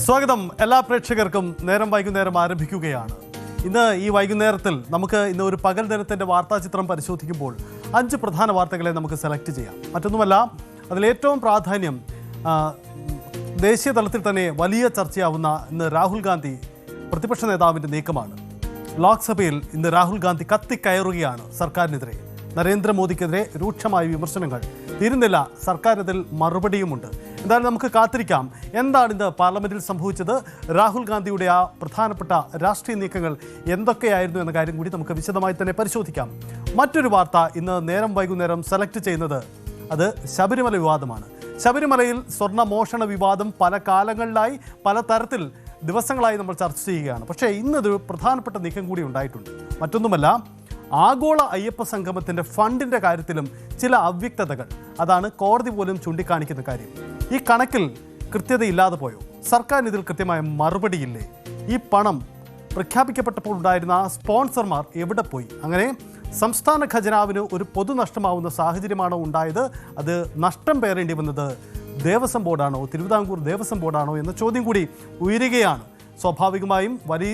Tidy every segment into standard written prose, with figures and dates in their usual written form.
സ്വാഗതം. എല്ലാ പ്രേക്ഷകർക്കും നേരം വൈകുന്നേരം ആരംഭിക്കുകയാണ്. ഇന്ന് ഈ വൈകുന്നേരത്തിൽ നമുക്ക് ഇന്ന് ഒരു പകൽ നേരത്തിൻ്റെ വാർത്താചിത്രം പരിശോധിക്കുമ്പോൾ 5 പ്രധാന വാർത്തകളെ നമുക്ക് സെലക്ട് ചെയ്യാം. മറ്റൊന്നുമല്ല, അതിലേറ്റവും പ്രാധാന്യം ദേശീയ തലത്തിൽ തന്നെ വലിയ ചർച്ചയാവുന്ന ഇന്ന് രാഹുൽ ഗാന്ധി പ്രതിപക്ഷ നേതാവിൻ്റെ നീക്കമാണ്. ലോക്സഭയിൽ ഇന്ന് രാഹുൽ ഗാന്ധി കത്തിക്കയറുകയാണ് സർക്കാരിനെതിരെ. നരേന്ദ്രമോദിക്കെതിരെ രൂക്ഷമായ വിമർശനങ്ങൾ തീരുന്നില്ല, സർക്കാരിൽ മറുപടിയുമുണ്ട്. എന്തായാലും നമുക്ക് കാത്തിരിക്കാം എന്താണ് ഇന്ന് പാർലമെന്റിൽ സംഭവിച്ചത്, രാഹുൽ ഗാന്ധിയുടെ ആ പ്രധാനപ്പെട്ട രാഷ്ട്രീയ നീക്കങ്ങൾ എന്തൊക്കെയായിരുന്നു എന്ന കാര്യം കൂടി നമുക്ക് വിശദമായി തന്നെ പരിശോധിക്കാം. മറ്റൊരു വാർത്ത ഇന്ന് നേരം വൈകുന്നേരം സെലക്ട് ചെയ്യുന്നത് അത് ശബരിമല വിവാദമാണ്. ശബരിമലയിൽ സ്വർണ്ണ മോഷണ വിവാദം പല കാലങ്ങളിലായി പല തരത്തിൽ ദിവസങ്ങളായി നമ്മൾ ചർച്ച ചെയ്യുകയാണ്. പക്ഷേ ഇന്നൊരു പ്രധാനപ്പെട്ട നീക്കം കൂടി ഉണ്ടായിട്ടുണ്ട്. മറ്റൊന്നുമല്ല, ആഗോള അയ്യപ്പ സംഗമത്തിൻ്റെ ഫണ്ടിൻ്റെ കാര്യത്തിലും ചില അവ്യക്തതകൾ, അതാണ് കോടതി പോലും ചൂണ്ടിക്കാണിക്കുന്ന കാര്യം. ഈ കണക്കിൽ കൃത്യതയില്ലാതെ പോയോ? സർക്കാരിന് ഇതിൽ കൃത്യമായ മറുപടിയില്ലേ? ഈ പണം പ്രഖ്യാപിക്കപ്പെട്ടപ്പോൾ ഉണ്ടായിരുന്ന സ്പോൺസർമാർ എവിടെ പോയി? അങ്ങനെ സംസ്ഥാന ഖജനാവിന് ഒരു പൊതുനഷ്ടമാവുന്ന സാഹചര്യമാണോ ഉണ്ടായത്? അത് നഷ്ടം പേറേണ്ടി വന്നത് ദേവസ്വം ബോർഡാണോ, തിരുവിതാംകൂർ ദേവസ്വം ബോർഡാണോ എന്ന ചോദ്യം കൂടി ഉയരുകയാണ്. സ്വാഭാവികമായും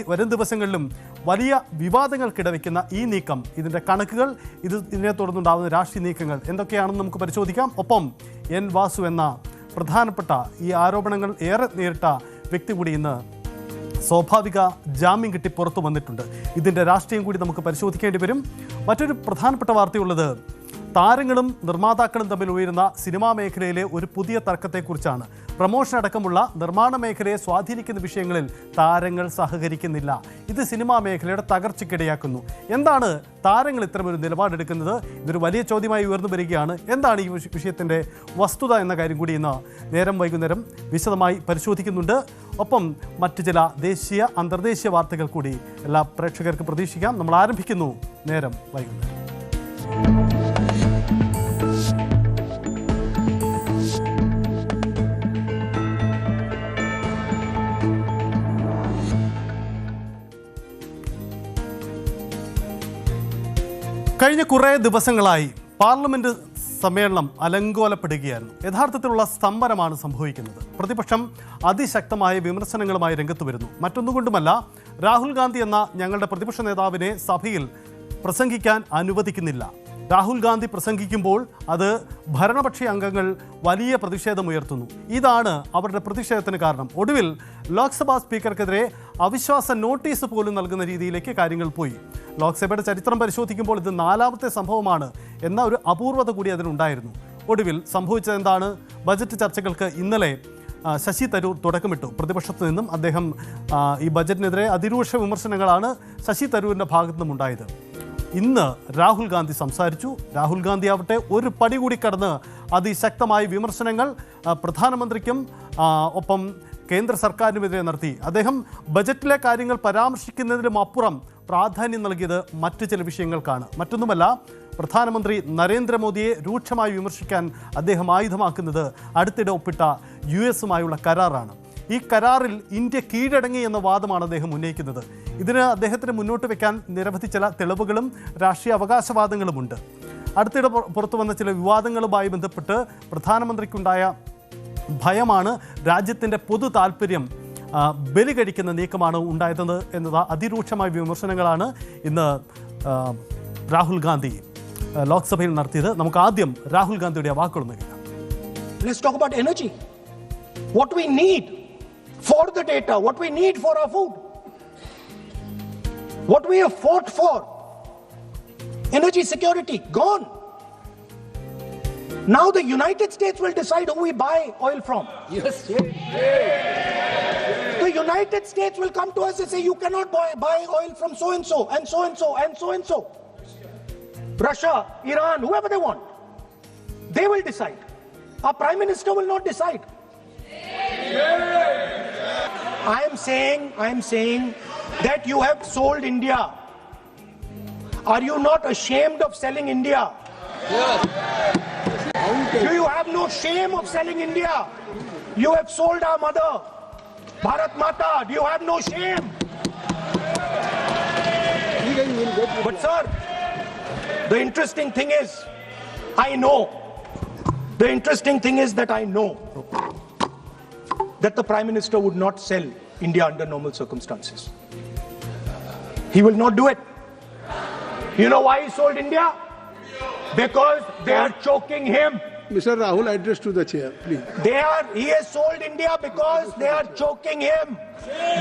വരും ദിവസങ്ങളിലും വലിയ വിവാദങ്ങൾക്കിടവയ്ക്കുന്ന ഈ നീക്കം, ഇതിൻ്റെ കണക്കുകൾ, ഇതിനെ തുടർന്നുണ്ടാകുന്ന രാഷ്ട്രീയ നീക്കങ്ങൾ എന്തൊക്കെയാണെന്ന് നമുക്ക് പരിശോധിക്കാം. ഒപ്പം എൻ വാസു എന്ന പ്രധാനപ്പെട്ട ഈ ആരോപണങ്ങൾ ഏറെ നേരിട്ട വ്യക്തി കൂടി ഇന്ന് സ്വാഭാവിക ജാമ്യം കിട്ടി പുറത്തു വന്നിട്ടുണ്ട്. ഇതിൻ്റെ രാഷ്ട്രീയം കൂടി നമുക്ക് പരിശോധിക്കേണ്ടി വരും. മറ്റൊരു പ്രധാനപ്പെട്ട വാർത്തയുള്ളത് താരങ്ങളും നിർമ്മാതാക്കളും തമ്മിൽ ഉയരുന്ന സിനിമാ മേഖലയിലെ ഒരു പുതിയ തർക്കത്തെക്കുറിച്ചാണ്. പ്രമോഷൻ അടക്കമുള്ള നിർമ്മാണ മേഖലയെ സ്വാധീനിക്കുന്ന വിഷയങ്ങളിൽ താരങ്ങൾ സഹകരിക്കുന്നില്ല. ഇത് സിനിമാ മേഖലയുടെ തകർച്ചയ്ക്കിടയാക്കുന്നു. എന്താണ് താരങ്ങൾ ഇത്തരമൊരു നിലപാടെടുക്കുന്നത്? ഇതൊരു വലിയ ചോദ്യമായി ഉയർന്നു വരികയാണ്. എന്താണ് ഈ വിഷയത്തിൻ്റെ വസ്തുത എന്ന കാര്യം കൂടി ഇന്ന് നേരം വൈകുന്നേരം വിശദമായി പരിശോധിക്കുന്നുണ്ട്. ഒപ്പം മറ്റു ചില ദേശീയ അന്തർദേശീയ വാർത്തകൾ കൂടി എല്ലാ പ്രേക്ഷകർക്കും പ്രതീക്ഷിക്കാം. നമ്മൾ ആരംഭിക്കുന്നു നേരം വൈകുന്നേരം. കഴിഞ്ഞ കുറേ ദിവസങ്ങളായി പാർലമെന്റ് സമ്മേളനം അലങ്കോലപ്പെടുകയായിരുന്നു. യഥാർത്ഥത്തിലുള്ള സ്തംഭനമാണ് സംഭവിക്കുന്നത്. പ്രതിപക്ഷം അതിശക്തമായ വിമർശനങ്ങളുമായി രംഗത്ത് വരുന്നു. മറ്റൊന്നുകൊണ്ടുമല്ല, രാഹുൽ ഗാന്ധി എന്ന ഞങ്ങളുടെ പ്രതിപക്ഷ നേതാവിനെ സഭയിൽ പ്രസംഗിക്കാൻ അനുവദിക്കുന്നില്ല. രാഹുൽ ഗാന്ധി പ്രസംഗിക്കുമ്പോൾ അത് ഭരണപക്ഷ അംഗങ്ങൾ വലിയ പ്രതിഷേധമുയർത്തുന്നു. ഇതാണ് അവരുടെ പ്രതിഷേധത്തിന് കാരണം. ഒടുവിൽ ലോക്സഭാ സ്പീക്കർക്കെതിരെ അവിശ്വാസ നോട്ടീസ് പോലും നൽകുന്ന രീതിയിലേക്ക് കാര്യങ്ങൾ പോയി. ലോക്സഭയുടെ ചരിത്രം പരിശോധിക്കുമ്പോൾ ഇത് 4ാമത്തെ സംഭവമാണ് എന്ന ഒരു അപൂർവത കൂടി അതിനുണ്ടായിരുന്നു. ഒടുവിൽ സംഭവിച്ചത് എന്താണ്? ബജറ്റ് ചർച്ചകൾക്ക് ഇന്നലെ ശശി തരൂർ തുടക്കമിട്ടു. പ്രതിപക്ഷത്തു നിന്നും അദ്ദേഹം ഈ ബജറ്റിനെതിരെ അതിരൂക്ഷ വിമർശനങ്ങളാണ് ശശി തരൂരിൻ്റെ ഭാഗത്തു നിന്നും ഉണ്ടായത്. ഇന്ന് രാഹുൽ ഗാന്ധി സംസാരിച്ചു. രാഹുൽ ഗാന്ധി ആവട്ടെ ഒരു പടി കൂടി കടന്ന് അതിശക്തമായ വിമർശനങ്ങൾ പ്രധാനമന്ത്രിക്കും ഒപ്പം കേന്ദ്ര സർക്കാരിനുമെതിരെ നടത്തി. അദ്ദേഹം ബജറ്റിലെ കാര്യങ്ങൾ പരാമർശിക്കുന്നതിലും അപ്പുറം പ്രാധാന്യം നൽകിയത് മറ്റു ചില വിഷയങ്ങൾക്കാണ്. മറ്റൊന്നുമല്ല, പ്രധാനമന്ത്രി നരേന്ദ്രമോദിയെ രൂക്ഷമായി വിമർശിക്കാൻ അദ്ദേഹം ആയുധമാക്കുന്നത് അടുത്തിടെ ഒപ്പിട്ട US-ഉമായുള്ള കരാറാണ്. ഈ കരാറിൽ ഇന്ത്യ കീഴടങ്ങി എന്ന വാദമാണ് അദ്ദേഹം ഉന്നയിക്കുന്നത്. ഇതിന് അദ്ദേഹത്തിന് മുന്നോട്ട് വെക്കാൻ നിരവധി ചില തെളിവുകളും രാഷ്ട്രീയ അവകാശവാദങ്ങളുമുണ്ട്. അടുത്തിടെ പുറത്തു വന്ന ചില വിവാദങ്ങളുമായി ബന്ധപ്പെട്ട് പ്രധാനമന്ത്രിക്കുണ്ടായ ഭയമാണ് രാജ്യത്തിൻ്റെ പൊതു താല്പര്യം ബലി കഴിക്കുന്ന നീക്കമാണ് ഉണ്ടായത് എന്നത് അതിരൂക്ഷമായ വിമർശനങ്ങളാണ് ഇന്ന് രാഹുൽ ഗാന്ധി ലോക്സഭയിൽ നടത്തിയത്. നമുക്ക് ആദ്യം രാഹുൽ ഗാന്ധിയുടെ വാക്കുകളൊന്ന് കേൾക്കാം. Let's talk about energy. What we need for the data, what we need for our food, what we have fought for, energy security, gone. Now the United States will decide who we buy oil from. Yes. The United States will come to us and say, you cannot buy oil from so and so and so and so and so and so. Russia, Iran, whoever they want, they will decide. Our Prime Minister will not decide. I am saying that you have sold India. Are you not ashamed of selling India? Yes. Do you have no shame of selling India? You have sold our mother, Bharat Mata. Do you have no shame? But sir, the interesting thing is, I know. The interesting thing is that I know. that the Prime Minister would not sell India under normal circumstances. He will not do it. You know why he sold India? Because they are choking him. Mr. Rahul, address to the chair, please. He has sold India because they are choking him.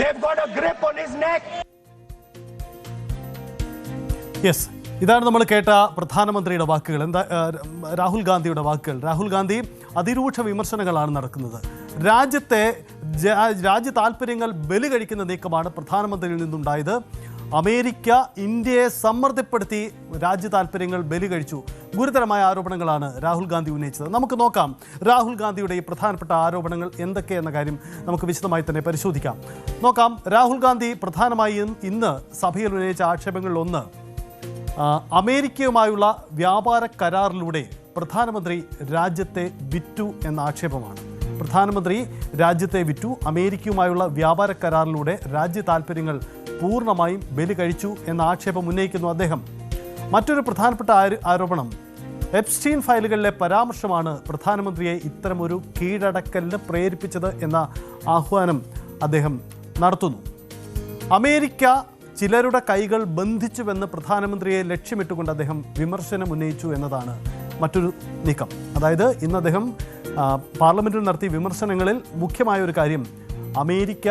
They've got a grip on his neck. Yes, ഇതാണ് നമ്മൾ കേട്ട പ്രധാനമന്ത്രിയുടെ വാക്കുകൾ. എന്താ രാഹുൽ ഗാന്ധിയുടെ വാക്കുകൾ? രാഹുൽ ഗാന്ധി അതിരൂക്ഷ വിമർശനങ്ങളാണ് നടക്കുന്നത്. രാജ്യ താല്പര്യങ്ങൾ ബലി കഴിക്കുന്ന നീക്കമാണ് പ്രധാനമന്ത്രിയിൽ നിന്നുണ്ടായത്. അമേരിക്ക ഇന്ത്യയെ സമ്മർദ്ദപ്പെടുത്തി രാജ്യ താല്പര്യങ്ങൾ ബലി കഴിച്ചു. ഗുരുതരമായ ആരോപണങ്ങളാണ് രാഹുൽ ഗാന്ധി ഉന്നയിച്ചത്. നമുക്ക് നോക്കാം രാഹുൽ ഗാന്ധിയുടെ ഈ പ്രധാനപ്പെട്ട ആരോപണങ്ങൾ എന്തൊക്കെയെന്ന കാര്യം നമുക്ക് വിശദമായി തന്നെ പരിശോധിക്കാം. നോക്കാം. രാഹുൽ ഗാന്ധി പ്രധാനമായും ഇന്ന് സഭയിൽ ഉന്നയിച്ച ആക്ഷേപങ്ങളിലൊന്ന് അമേരിക്കയുമായുള്ള വ്യാപാര കരാറിലൂടെ പ്രധാനമന്ത്രി രാജ്യത്തെ വിറ്റു എന്ന ആക്ഷേപമാണ്. പ്രധാനമന്ത്രി രാജ്യത്തെ വിറ്റു, അമേരിക്കയുമായുള്ള വ്യാപാര കരാറിലൂടെ രാജ്യ താല്പര്യങ്ങൾ പൂർണ്ണമായും ബലി കഴിച്ചു എന്ന ആക്ഷേപം ഉന്നയിക്കുന്നു അദ്ദേഹം. മറ്റൊരു പ്രധാനപ്പെട്ട ആരോപണം എപ്സ്റ്റീൻ ഫയലുകളിലെ പരാമർശമാണ് പ്രധാനമന്ത്രിയെ ഇത്തരമൊരു കീഴടക്കലിന് പ്രേരിപ്പിച്ചത് എന്ന ആഹ്വാനം അദ്ദേഹം നടത്തുന്നു. അമേരിക്ക ചിലരുടെ കൈകൾ ബന്ധിച്ചുവെന്ന് പ്രധാനമന്ത്രിയെ ലക്ഷ്യമിട്ടുകൊണ്ട് അദ്ദേഹം വിമർശനം ഉന്നയിച്ചു എന്നതാണ് മറ്റൊരു നീക്കം. അതായത് ഇന്ന് അദ്ദേഹം പാർലമെന്റിൽ നടത്തിയ വിമർശനങ്ങളിൽ മുഖ്യമായ ഒരു കാര്യം അമേരിക്ക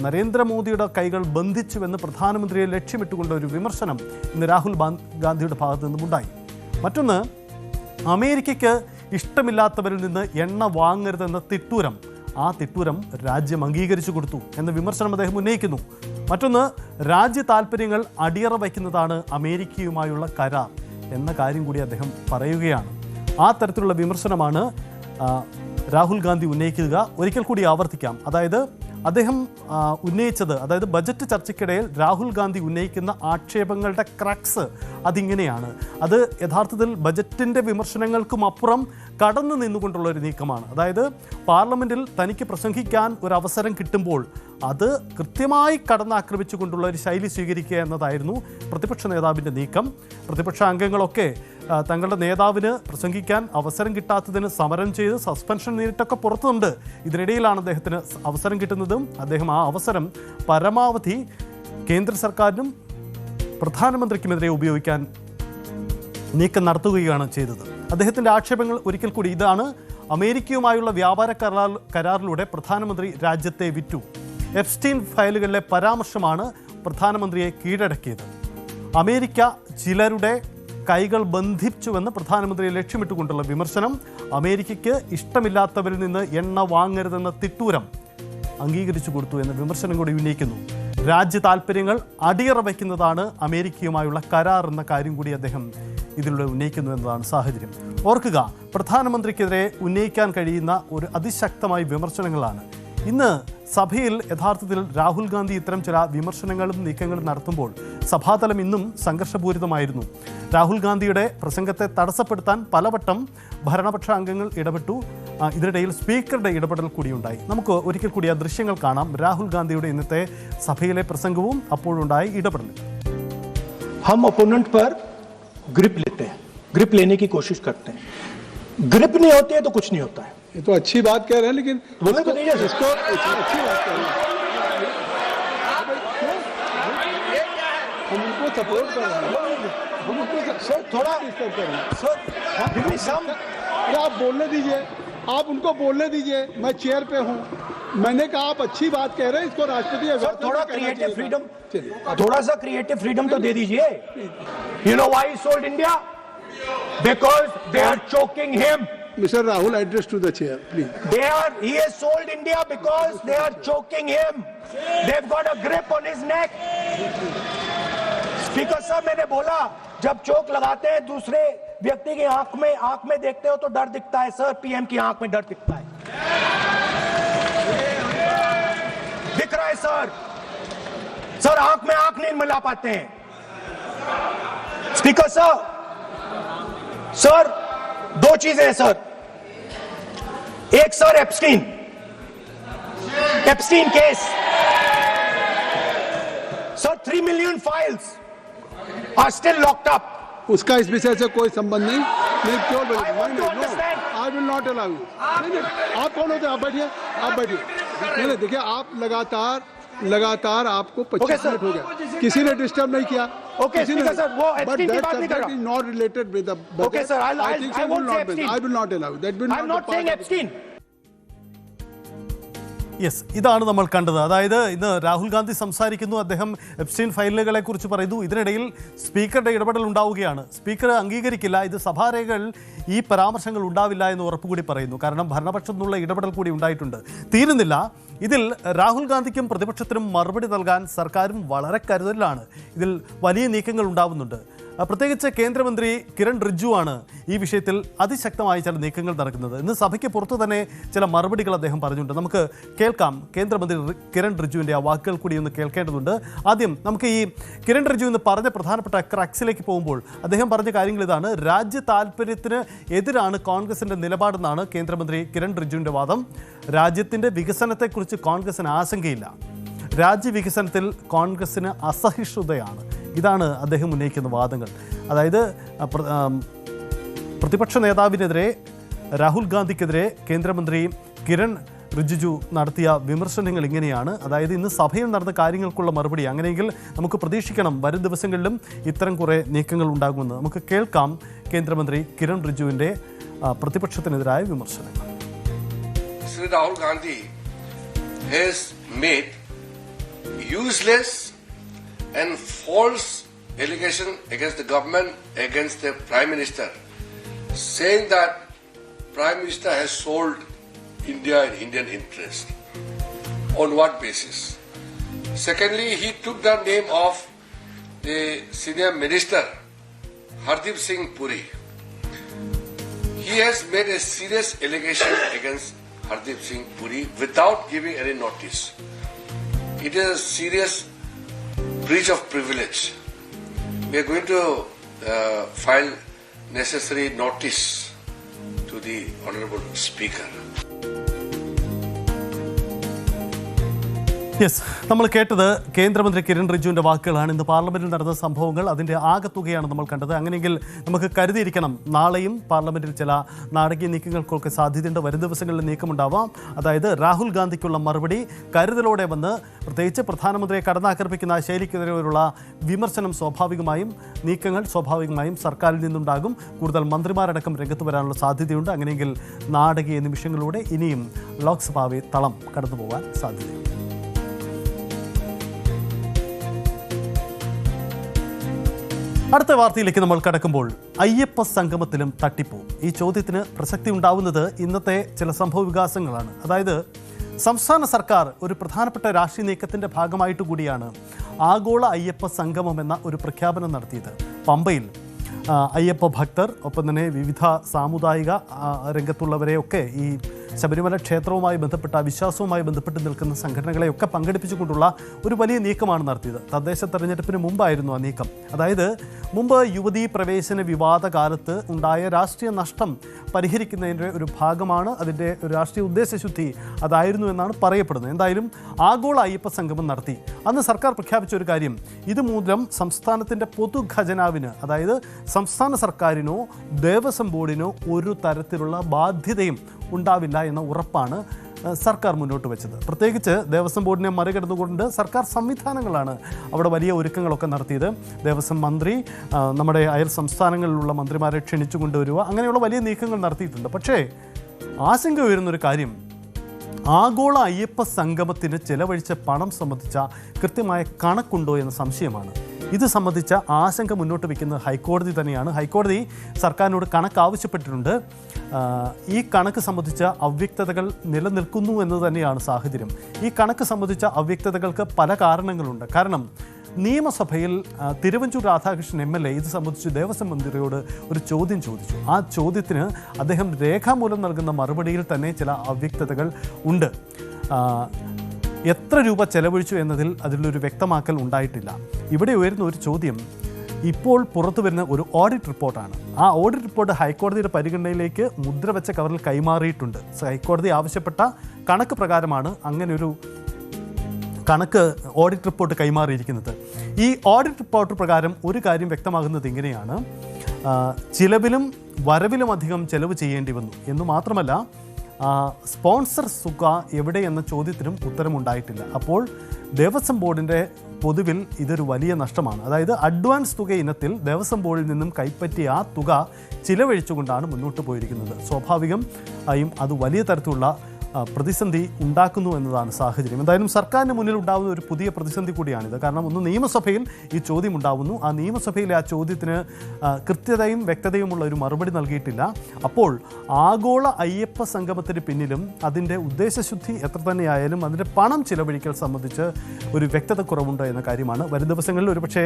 നരേന്ദ്രമോദിയുടെ കൈകൾ ബന്ധിച്ചുവെന്ന് പ്രധാനമന്ത്രിയെ ലക്ഷ്യമിട്ടുകൊണ്ട് ഒരു വിമർശനം ഇന്ന് രാഹുൽ ഗാന്ധിയുടെ ഭാഗത്തു നിന്നുമുണ്ടായി. മറ്റൊന്ന്, അമേരിക്കയ്ക്ക് ഇഷ്ടമില്ലാത്തവരിൽ നിന്ന് എണ്ണ വാങ്ങരുതെന്ന തിട്ടൂരം, ആ തിട്ടൂരം രാജ്യം അംഗീകരിച്ചു കൊടുത്തു എന്ന വിമർശനം അദ്ദേഹം ഉന്നയിക്കുന്നു. മറ്റൊന്ന്, രാജ്യ താല്പര്യങ്ങൾ അടിയറ വയ്ക്കുന്നതാണ് അമേരിക്കയുമായുള്ള കരാർ എന്ന കാര്യം കൂടി അദ്ദേഹം പറയുകയാണ്. ആ തരത്തിലുള്ള വിമർശനമാണ് രാഹുൽ ഗാന്ധി ഉന്നയിക്കുക. ഒരിക്കൽ കൂടി ആവർത്തിക്കാം. അതായത് അദ്ദേഹം ഉന്നയിച്ചത്, അതായത് ബജറ്റ് ചർച്ചയ്ക്കിടയിൽ രാഹുൽ ഗാന്ധി ഉന്നയിക്കുന്ന ആക്ഷേപങ്ങളുടെ ക്രക്സ് അതിങ്ങനെയാണ്. അത് യഥാർത്ഥത്തിൽ ബജറ്റിൻ്റെ വിമർശനങ്ങൾക്കും അപ്പുറം കടന്നു നിന്നുകൊണ്ടുള്ള ഒരു നീക്കമാണ്. അതായത് പാർലമെൻറ്റിൽ തനിക്ക് പ്രസംഗിക്കാൻ ഒരു അവസരം കിട്ടുമ്പോൾ അത് കൃത്യമായി കടന്നാക്രമിച്ചുകൊണ്ടുള്ള ഒരു ശൈലി സ്വീകരിക്കുക എന്നതായിരുന്നു പ്രതിപക്ഷ നേതാവിൻ്റെ നീക്കം. പ്രതിപക്ഷ അംഗങ്ങളൊക്കെ തങ്ങളുടെ നേതാവിന് പ്രസംഗിക്കാൻ അവസരം കിട്ടാത്തതിന് സമരം ചെയ്ത് സസ്പെൻഷൻ നേരിട്ടൊക്കെ പുറത്തുണ്ട്. ഇതിനിടയിലാണ് അദ്ദേഹത്തിന് അവസരം കിട്ടുന്നതും അദ്ദേഹം ആ അവസരം പരമാവധി കേന്ദ്ര സർക്കാരിനും പ്രധാനമന്ത്രിക്കുമെതിരെ ഉപയോഗിക്കാൻ നീക്കം നടത്തുകയാണ് ചെയ്തത്. അദ്ദേഹത്തിൻ്റെ ആക്ഷേപങ്ങൾ ഒരിക്കൽ കൂടി ഇതാണ്: അമേരിക്കയുമായുള്ള വ്യാപാര കരാറിലൂടെ പ്രധാനമന്ത്രി രാജ്യത്തെ വിറ്റു. എപ്സ്റ്റീൻ ഫയലുകളിലെ പരാമർശമാണ് പ്രധാനമന്ത്രിയെ കീഴടക്കിയത്. അമേരിക്ക ചിലരുടെ കൈകൾ ബന്ധിച്ചുവെന്ന് പ്രധാനമന്ത്രിയെ ലക്ഷ്യമിട്ടുകൊണ്ടുള്ള വിമർശനം. അമേരിക്കയ്ക്ക് ഇഷ്ടമില്ലാത്തവരിൽ നിന്ന് എണ്ണ വാങ്ങരുതെന്ന തിട്ടൂരം അംഗീകരിച്ചു കൊടുത്തു എന്ന വിമർശനം കൂടി ഉന്നയിക്കുന്നു. രാജ്യ താല്പര്യങ്ങൾ അടിയറ വയ്ക്കുന്നതാണ് അമേരിക്കയുമായുള്ള കരാർ എന്ന കാര്യം കൂടി അദ്ദേഹം ഇതിലൂടെ ഉന്നയിക്കുന്നു എന്നതാണ് സാഹചര്യം. ഓർക്കുക, പ്രധാനമന്ത്രിക്കെതിരെ ഉന്നയിക്കാൻ കഴിയുന്ന ഒരു അതിശക്തമായ വിമർശനങ്ങളാണ്. ഇന്ന് സഭയിൽ യഥാർത്ഥത്തിൽ രാഹുൽ ഗാന്ധി ഇത്തരം ചില വിമർശനങ്ങളും നീക്കങ്ങളും നടത്തുമ്പോൾ സഭാതലം ഇന്നും സംഘർഷപൂരിതമായിരുന്നു. രാഹുൽ ഗാന്ധിയുടെ പ്രസംഗത്തെ തടസ്സപ്പെടുത്താൻ പലവട്ടം ഭരണപക്ഷ അംഗങ്ങൾ ഇടപെട്ടു. ഇതിനിടയിൽ സ്പീക്കറുടെ ഇടപെടൽ കൂടിയുണ്ടായി. നമുക്ക് ഒരിക്കൽ കൂടി ആ ദൃശ്യങ്ങൾ കാണാം. രാഹുൽ ഗാന്ധിയുടെ ഇന്നത്തെ സഭയിലെ പ്രസംഗവും അപ്പോഴുണ്ടായ ഇടപെടലും. हम ओपोनेंट पर ग्रिप लेते हैं, ग्रिप लेने की कोशिश करते हैं. ग्रिप नहीं होती है तो कुछ नहीं होता है. ये तो अच्छी बात कह रहे हैं, लेकिन बोलने को नहीं है इसको अच्छी बात कह रहे हैं. हम उनको सपोर्ट कर रहे हैं. हम उनको सर थोड़ा डिस्टर्ब कर रहे हैं. Sir give me some. अरे आप बोलने दीजिए, आप उनको बोलने दीजिए. मैं चेयर पे हूँ. मैंने कहा आप अच्छी बात कह रहे हैं, इसको राष्ट्रपति सर थोड़ा क्रिएटिव फ्रीडम, थोड़ा सा क्रिएटिव फ्रीडम तो दे दीजिए. You know why he sold India? Because they are choking him. Mr. Rahul, address to the chair, please. He has sold India because they are choking him. They've got a grip on his neck. Speaker साहब, मैंने बोला जब चोक लगाते हैं दूसरे व्यक्ति की आंख में देखते हो तो डर दिखता है. सर पीएम की आंख में डर दिखता है, दिख रहा है सर. सर आंख में आंख नहीं मिला पाते हैं. स्पीकर साहब, सर दो चीजें हैं सर. एक sir Epstein case. Sir 3 million files are still locked up. उसका इस विषय से कोई संबंध नहीं. मैं क्यों I want to understand. I will not allow you. आप कौन होते हैं? आप बैठिए, आप बैठिए. नहीं, देखिए आप लगातार आपको 25 Okay, sir. मिनट हो गया, किसी ने डिस्टर्ब नहीं किया। Okay, Speaker, sir, वो Epstein की बात नहीं कर रहा। Is not related with the budget. Okay, sir, I won't say Epstein. I will not allow that. Will I'm not not be part saying of it. Epstein. Yes, ഇതാണ് നമ്മൾ കണ്ടത്. അതായത് ഇന്ന് രാഹുൽ ഗാന്ധി സംസാരിക്കുന്നു, അദ്ദേഹം എപ്സ്റ്റൈൻ ഫയലുകളെ കുറിച്ച് പറയുന്നു. ഇതിനിടയിൽ സ്പീക്കറുടെ ഇടപെടൽ ഉണ്ടാവുകയാണ്. സ്പീക്കർ അംഗീകരിക്കില്ല, ഇത് സഭാരേഖകൾ ഈ പരാമർശങ്ങൾ ഉണ്ടാവില്ല എന്ന് ഉറപ്പുകൂടി പറയുന്നു. കാരണം ഭരണപക്ഷത്തു നിന്നുള്ള ഇടപെടൽ കൂടി ഉണ്ടായിട്ടുണ്ട്. തീരുന്നില്ല, ഇതിൽ രാഹുൽ ഗാന്ധിക്കും പ്രതിപക്ഷത്തിനും മറുപടി നൽകാൻ സർക്കാരും വളരെ കരുതലാണ്. ഇതിൽ വലിയ നീക്കങ്ങൾ ഉണ്ടാവുന്നുണ്ട്. പ്രത്യേകിച്ച് കേന്ദ്രമന്ത്രി കിരൺ റിജ്ജുവാണ് ഈ വിഷയത്തിൽ അതിശക്തമായി ചില നീക്കങ്ങൾ നടക്കുന്നത്. ഇന്ന് സഭയ്ക്ക് പുറത്തു തന്നെ ചില മറുപടികൾ അദ്ദേഹം പറഞ്ഞിട്ടുണ്ട്. നമുക്ക് കേൾക്കാം കിരൺ റിജ്ജുവിൻ്റെ ആ വാക്കുകൾ കൂടി ഒന്ന് കേൾക്കേണ്ടതുണ്ട്. ആദ്യം നമുക്ക് ഈ കിരൺ റിജ്ജു എന്ന് പറഞ്ഞ പ്രധാനപ്പെട്ട ക്രക്സിലേക്ക് പോകുമ്പോൾ അദ്ദേഹം പറഞ്ഞ കാര്യങ്ങൾ ഇതാണ്. രാജ്യ താല്പര്യത്തിന് എതിരാണ് കോൺഗ്രസിൻ്റെ നിലപാടെന്നാണ് കേന്ദ്രമന്ത്രി കിരൺ റിജ്ജുവിൻ്റെ വാദം. രാജ്യത്തിൻ്റെ വികസനത്തെക്കുറിച്ച് കോൺഗ്രസിന് ആശങ്കയില്ല, രാജ്യവികസനത്തിൽ കോൺഗ്രസിന് അസഹിഷ്ണുതയാണ്. ഇതാണ് അദ്ദേഹം ഉന്നയിക്കുന്ന വാദങ്ങൾ. അതായത് പ്രതിപക്ഷ നേതാവിനെതിരെ, രാഹുൽ ഗാന്ധിക്കെതിരെ കേന്ദ്രമന്ത്രി കിരൺ റിജിജു നടത്തിയ വിമർശനങ്ങൾ ഇങ്ങനെയാണ്. അതായത് ഇന്ന് സഭയിൽ നടന്ന കാര്യങ്ങൾക്കുള്ള മറുപടി. അങ്ങനെയെങ്കിൽ നമുക്ക് പ്രതീക്ഷിക്കണം വരും ദിവസങ്ങളിലും ഇത്തരം കുറേ നീക്കങ്ങൾ ഉണ്ടാകുമെന്ന്. നമുക്ക് കേൾക്കാം കേന്ദ്രമന്ത്രി കിരൺ റിജിജുവിൻ്റെ പ്രതിപക്ഷത്തിനെതിരായ വിമർശനങ്ങൾ. Sri Rahul Gandhi has made useless and false allegation against the government, against the Prime Minister, saying that Prime Minister has sold India in Indian interest. On what basis? Secondly, he took the name of the senior minister, Hardeep Singh Puri. He has made a serious allegation against Hardeep Singh Puri without giving any notice. It is a serious breach of privilege. We are going to file necessary notice to the Honorable Speaker. Yes, നമ്മൾ കേട്ടത് കേന്ദ്രമന്ത്രി കിരൺ റിജിജുവിൻ്റെ വാക്കുകളാണ്. ഇന്ന് പാർലമെന്റിൽ നടന്ന സംഭവങ്ങൾ, അതിൻ്റെ ആകത്തുകയാണ് നമ്മൾ കണ്ടത്. അങ്ങനെയെങ്കിൽ നമുക്ക് കരുതിയിരിക്കണം, നാളെയും പാർലമെന്റിൽ ചില നാടകീയ നീക്കങ്ങൾക്കൊക്കെ സാധ്യതയുണ്ട്. വരും ദിവസങ്ങളിൽ നീക്കമുണ്ടാവാം. അതായത് രാഹുൽ ഗാന്ധിക്കുള്ള മറുപടി കരുതലോടെ വന്ന്, പ്രത്യേകിച്ച് പ്രധാനമന്ത്രിയെ കടന്നാക്രമിക്കുന്ന ശൈലിക്കെതിരെയുള്ള വിമർശനം സ്വാഭാവികമായും, നീക്കങ്ങൾ സ്വാഭാവികമായും സർക്കാരിൽ നിന്നുണ്ടാകും. കൂടുതൽ മന്ത്രിമാരടക്കം രംഗത്ത് വരാനുള്ള സാധ്യതയുണ്ട്. അങ്ങനെയെങ്കിൽ നാടകീയ നിമിഷങ്ങളിലൂടെ ഇനിയും ലോക്സഭാവെ തളം കടന്നു പോകാൻ സാധ്യതയുണ്ട്. അടുത്ത വാർത്തയിലേക്ക് നമ്മൾ കടക്കുമ്പോൾ അയ്യപ്പ സംഗമത്തിലും തട്ടിപ്പോ. ഈ ചോദ്യത്തിന് പ്രസക്തി ഉണ്ടാവുന്നത് ഇന്നത്തെ ചില സംഭവ വികാസങ്ങളാണ്. അതായത് സംസ്ഥാന സർക്കാർ ഒരു പ്രധാനപ്പെട്ട രാഷ്ട്രീയ നീക്കത്തിൻ്റെ ഭാഗമായിട്ട് കൂടിയാണ് ആഗോള അയ്യപ്പ സംഗമം എന്ന ഒരു പ്രഖ്യാപനം നടത്തിയത്. പമ്പയിൽ അയ്യപ്പ ഭക്തർ, ഒപ്പം തന്നെ വിവിധ സാമുദായിക രംഗത്തുള്ളവരെയൊക്കെ, ഈ ശബരിമല ക്ഷേത്രവുമായി ബന്ധപ്പെട്ട, വിശ്വാസവുമായി ബന്ധപ്പെട്ട് നിൽക്കുന്ന സംഘടനകളെയൊക്കെ പങ്കെടുപ്പിച്ചുകൊണ്ടുള്ള ഒരു വലിയ നീക്കമാണ് നടത്തിയത്. തദ്ദേശ തെരഞ്ഞെടുപ്പിന് മുമ്പായിരുന്നു ആ നീക്കം. അതായത് മുമ്പ് യുവതീ പ്രവേശന വിവാദ കാലത്ത് ഉണ്ടായ രാഷ്ട്രീയ നഷ്ടം പരിഹരിക്കുന്നതിൻ്റെ ഒരു ഭാഗമാണ്, അതിൻ്റെ ഒരു രാഷ്ട്രീയ ഉദ്ദേശശുദ്ധി അതായിരുന്നു എന്നാണ് പറയപ്പെടുന്നത്. എന്തായാലും ആഗോള അയ്യപ്പ സംഗമം നടത്തി. അന്ന് സർക്കാർ പ്രഖ്യാപിച്ച ഒരു കാര്യം, ഇതുമൂലം സംസ്ഥാനത്തിൻ്റെ പൊതുഖജനാവിന്, അതായത് സംസ്ഥാന സർക്കാരിനോ ദേവസ്വം ബോർഡിനോ ഒരു തരത്തിലുള്ള ബാധ്യതയും ഉണ്ടാവില്ല എന്ന ഉറപ്പാണ് സർക്കാർ മുന്നോട്ട് വെച്ചത്. പ്രത്യേകിച്ച് ദേവസ്വം ബോർഡിനെ മറികടന്നുകൊണ്ട് സർക്കാർ സംവിധാനങ്ങളാണ് അവിടെ വലിയ ഒരുക്കങ്ങളൊക്കെ നടത്തിയത്. ദേവസ്വം മന്ത്രി നമ്മുടെ അയൽ സംസ്ഥാനങ്ങളിലുള്ള മന്ത്രിമാരെ ക്ഷണിച്ചു കൊണ്ടുവരിക, അങ്ങനെയുള്ള വലിയ നീക്കങ്ങൾ നടത്തിയിട്ടുണ്ട്. പക്ഷേ ആശങ്ക ഉയരുന്നൊരു കാര്യം, ആഗോള അയ്യപ്പ സംഗമത്തിന് ചെലവഴിച്ച പണം സംബന്ധിച്ച കൃത്യമായ കണക്കുണ്ടോ എന്ന സംശയമാണ്. ഇത് സംബന്ധിച്ച ആശങ്ക മുന്നോട്ട് വയ്ക്കുന്നത് ഹൈക്കോടതി തന്നെയാണ്. ഹൈക്കോടതി സർക്കാരിനോട് കണക്ക് ആവശ്യപ്പെട്ടിട്ടുണ്ട്. ഈ കണക്ക് സംബന്ധിച്ച അവ്യക്തതകൾ നിലനിൽക്കുന്നു എന്നത് തന്നെയാണ് സാഹചര്യം. ഈ കണക്ക് സംബന്ധിച്ച അവ്യക്തതകൾക്ക് പല കാരണങ്ങളുണ്ട്. കാരണം നിയമസഭയിൽ തിരുവഞ്ചൂർ രാധാകൃഷ്ണൻ MLA ഇത് സംബന്ധിച്ച് ദേവസ്വം മന്ത്രിയോട് ഒരു ചോദ്യം ചോദിച്ചു. ആ ചോദ്യത്തിന് അദ്ദേഹം രേഖാമൂലം നൽകുന്ന മറുപടിയിൽ തന്നെ ചില അവ്യക്തതകൾ ഉണ്ട്. എത്ര രൂപ ചെലവഴിച്ചു എന്നതിൽ അതിലൊരു വ്യക്തമാക്കൽ ഉണ്ടായിട്ടില്ല. ഇവിടെ ഉയരുന്ന ഒരു ചോദ്യം, ഇപ്പോൾ പുറത്തു വരുന്ന ഒരു ഓഡിറ്റ് റിപ്പോർട്ടാണ്. ആ ഓഡിറ്റ് റിപ്പോർട്ട് ഹൈക്കോടതിയുടെ പരിഗണനയിലേക്ക് മുദ്രവെച്ച കവറിൽ കൈമാറിയിട്ടുണ്ട്. ഹൈക്കോടതി ആവശ്യപ്പെട്ട കണക്ക് പ്രകാരമാണ് അങ്ങനെയൊരു കണക്ക് ഓഡിറ്റ് റിപ്പോർട്ട് കൈമാറിയിരിക്കുന്നത്. ഈ ഓഡിറ്റ് റിപ്പോർട്ട് പ്രകാരം ഒരു കാര്യം വ്യക്തമാകുന്നത് ഇങ്ങനെയാണ്, ചിലവിലും വരവിലും അധികം ചെലവ് ചെയ്യേണ്ടി വന്നു എന്ന് മാത്രമല്ല, സ്പോൺസർ തുക എവിടെയെന്ന ചോദ്യത്തിനും ഉത്തരമുണ്ടായിട്ടില്ല. അപ്പോൾ ദേവസ്വം ബോർഡിൻ്റെ പൊതുവിൽ ഇതൊരു വലിയ നഷ്ടമാണ്. അതായത് അഡ്വാൻസ് തുക ഇനത്തിൽ ദേവസ്വം ബോർഡിൽ നിന്നും കൈപ്പറ്റിയ ആ തുക ചിലവഴിച്ചുകൊണ്ടാണ് മുന്നോട്ട് പോയിരിക്കുന്നത്. സ്വാഭാവികം ആയും അത് വലിയ തരത്തിലുള്ള പ്രതിസന്ധി ഉണ്ടാക്കുന്നു എന്നതാണ് സാഹചര്യം. എന്തായാലും സർക്കാരിന് മുന്നിൽ ഉണ്ടാകുന്ന ഒരു പുതിയ പ്രതിസന്ധി കൂടിയാണിത്. കാരണം ഒന്ന് നിയമസഭയിൽ ഈ ചോദ്യം ഉണ്ടാവുന്നു. ആ നിയമസഭയിലെ ആ ചോദ്യത്തിന് കൃത്യതയും വ്യക്തതയുമുള്ള ഒരു മറുപടി നൽകിയിട്ടില്ല. അപ്പോൾ ആഗോള അയ്യപ്പ സംഗമത്തിന് പിന്നിലും അതിൻ്റെ ഉദ്ദേശശുദ്ധി എത്ര തന്നെയായാലും അതിൻ്റെ പണം ചിലവഴിക്കൽ സംബന്ധിച്ച് ഒരു വ്യക്തത കുറവുണ്ട് എന്ന കാര്യമാണ്. വരും ദിവസങ്ങളിൽ ഒരുപക്ഷെ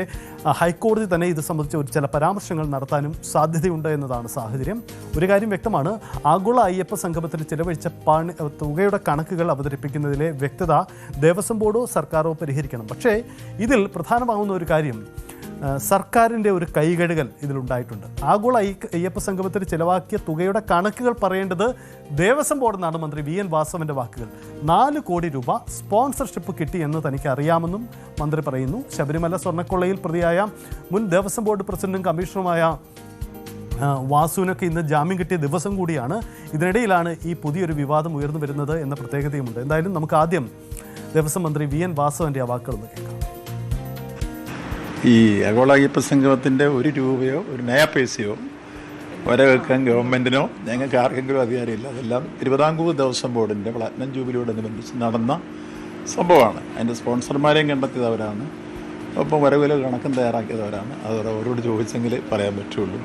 ഹൈക്കോടതി തന്നെ ഇത് സംബന്ധിച്ച് ചില പരാമർശങ്ങൾ നടത്താനും സാധ്യതയുണ്ട് എന്നതാണ് സാഹചര്യം. ഒരു കാര്യം വ്യക്തമാണ്, ആഗോള അയ്യപ്പ സംഗമത്തിന് ചിലവഴിച്ച തുകയുടെ കണക്കുകൾ അവതരിപ്പിക്കുന്നതിലെ വ്യക്തത ദേവസ്വം ബോർഡോ സർക്കാരോ പരിഹരിക്കണം. പക്ഷേ ഇതിൽ പ്രധാനമാകുന്ന ഒരു കാര്യം, സർക്കാരിൻ്റെ ഒരു കൈകഴുകൽ ഇതിലുണ്ടായിട്ടുണ്ട്. ആഗോള അയ്യപ്പ സംഗമത്തിന് ചിലവാക്കിയ തുകയുടെ കണക്കുകൾ പറയേണ്ടത് ദേവസ്വം ബോർഡെന്നാണ് മന്ത്രി VN വാസവൻ്റെ വാക്കുകൾ. 4 കോടി രൂപ സ്പോൺസർഷിപ്പ് കിട്ടി എന്ന് തനിക്ക് അറിയാമെന്നും മന്ത്രി പറയുന്നു. ശബരിമല സ്വർണ്ണക്കൊള്ളയിൽ പ്രതിയായ മുൻ ദേവസ്വം ബോർഡ് പ്രസിഡന്റും കമ്മീഷണറുമായ വാസുവിനൊക്കെ ഇന്ന് ജാമ്യം കിട്ടിയ ദിവസം കൂടിയാണ്. ഇതിനിടയിലാണ് ഈ പുതിയൊരു വിവാദം ഉയർന്നു വരുന്നത് എന്ന പ്രത്യേകതയുമുണ്ട്. എന്തായാലും നമുക്ക് ആദ്യം ദേവസ്വം മന്ത്രി VN വാസവൻ്റെ ആ വാക്കുകളൊന്ന് കേൾക്കാം. ഈ ആഗോള അയ്യപ്പ സംഗമത്തിൻ്റെ 1 രൂപയോ 1 നയ പൈസയോ വരവെക്കാൻ ഗവൺമെൻറ്റിനോ ഞങ്ങൾക്ക് ആർക്കെങ്കിലും അധികാരമില്ല. അതെല്ലാം തിരുവിതാംകൂർ ദേവസ്വം ബോർഡിൻ്റെ പ്ലാറ്റിനം ജൂബിലിയോടനുബന്ധിച്ച് നടന്ന സംഭവമാണ്. അതിൻ്റെ സ്പോൺസർമാരെയും കണ്ടെത്തിയതവരാണ്, ഒപ്പം വരവിലെ കണക്കും തയ്യാറാക്കിയതവരാണ്. അത് അവരോട് ചോദിച്ചെങ്കിൽ പറയാൻ പറ്റുള്ളൂ.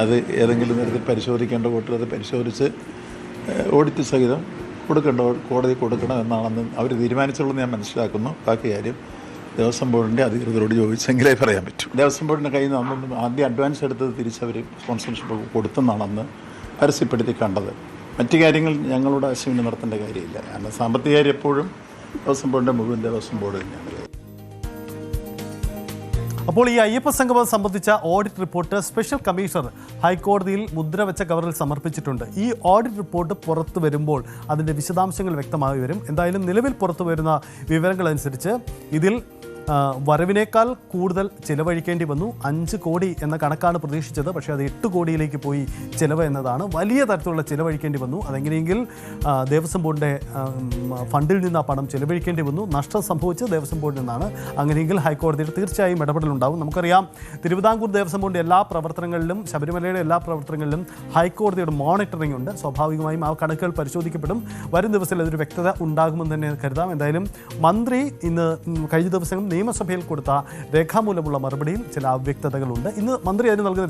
അത് ഏതെങ്കിലും തരത്തിൽ പരിശോധിക്കേണ്ട കൂട്ടർ അത് പരിശോധിച്ച് ഓഡിറ്റ് സഹിതം കൊടുക്കേണ്ടവർ കോടതി കൊടുക്കണം എന്നാണെന്ന് അവർ തീരുമാനിച്ചുള്ളൂ ഞാൻ മനസ്സിലാക്കുന്നു. ബാക്കി കാര്യം ദേവസ്വം ബോർഡിൻ്റെ അധികൃതരോട് ചോദിച്ചെങ്കിലേ പറയാൻ പറ്റും. ദേവസ്വം ബോർഡിൻ്റെ കയ്യിൽ നിന്ന് അന്നൊന്നും ആദ്യം അഡ്വാൻസ് എടുത്തത് തിരിച്ചവർ സ്പോൺസർഷിപ്പ് കൊടുത്തെന്നാണെന്ന് പരസ്യപ്പെടുത്തി കണ്ടത്. മറ്റു കാര്യങ്ങൾ ഞങ്ങളുടെ ആശയം നടത്തേണ്ട കാര്യമില്ല. കാരണം സാമ്പത്തിക കാര്യം എപ്പോഴും ദേവസ്വം ബോർഡിൻ്റെ മുഴുവൻ ദേവസ്വം ബോർഡ് തന്നെയാണ്. അപ്പോൾ ഈ അയ്യപ്പ സംഗമം സംബന്ധിച്ച ഓഡിറ്റ് റിപ്പോർട്ട് സ്പെഷ്യൽ കമ്മീഷണർ ഹൈക്കോടതിയിൽ മുദ്രവെച്ച കവറിൽ സമർപ്പിച്ചിട്ടുണ്ട്. ഈ ഓഡിറ്റ് റിപ്പോർട്ട് പുറത്തു വരുമ്പോൾ അതിൻ്റെ വിശദാംശങ്ങൾ വ്യക്തമായി വരും. എന്തായാലും നിലവിൽ പുറത്തു വരുന്ന വിവരങ്ങളനുസരിച്ച് ഇതിൽ വരവിനേക്കാൾ കൂടുതൽ ചിലവഴിക്കേണ്ടി വന്നു. 5 കോടി എന്ന കണക്കാണ് പ്രതീക്ഷിച്ചത്. പക്ഷേ അത് 8 കോടിയിലേക്ക് പോയി ചിലവ് എന്നതാണ്. വലിയ തരത്തിലുള്ള ചിലവഴിക്കേണ്ടി വന്നു. അതെങ്ങനെയെങ്കിൽ ദേവസ്വം ബോർഡിൻ്റെ ഫണ്ടിൽ നിന്ന് ആ പണം ചിലവഴിക്കേണ്ടി വന്നു. നഷ്ടം സംഭവിച്ചത് ദേവസ്വം ബോർഡിൽ നിന്നാണ്. അങ്ങനെയെങ്കിൽ ഹൈക്കോടതിയുടെ തീർച്ചയായും ഇടപെടലുണ്ടാവും. നമുക്കറിയാം, തിരുവിതാംകൂർ ദേവസ്വം ബോർഡിൻ്റെ എല്ലാ പ്രവർത്തനങ്ങളിലും ശബരിമലയുടെ എല്ലാ പ്രവർത്തനങ്ങളിലും ഹൈക്കോടതിയുടെ മോണിറ്ററിംഗ് ഉണ്ട്. സ്വാഭാവികമായും ആ കണക്കുകൾ പരിശോധിക്കപ്പെടും. വരും ദിവസത്തിൽ അതൊരു വ്യക്തത ഉണ്ടാകുമെന്ന് തന്നെ കരുതാം. എന്തായാലും മന്ത്രി ഇന്ന് കഴിഞ്ഞ ദിവസം നിയമസഭയിൽ കൊടുത്ത രേഖാമൂലമുള്ള മറുപടിയിൽ ചില അവ്യക്തതകളുണ്ട്. ഇന്ന് മന്ത്രി അതിന് നൽകുന്ന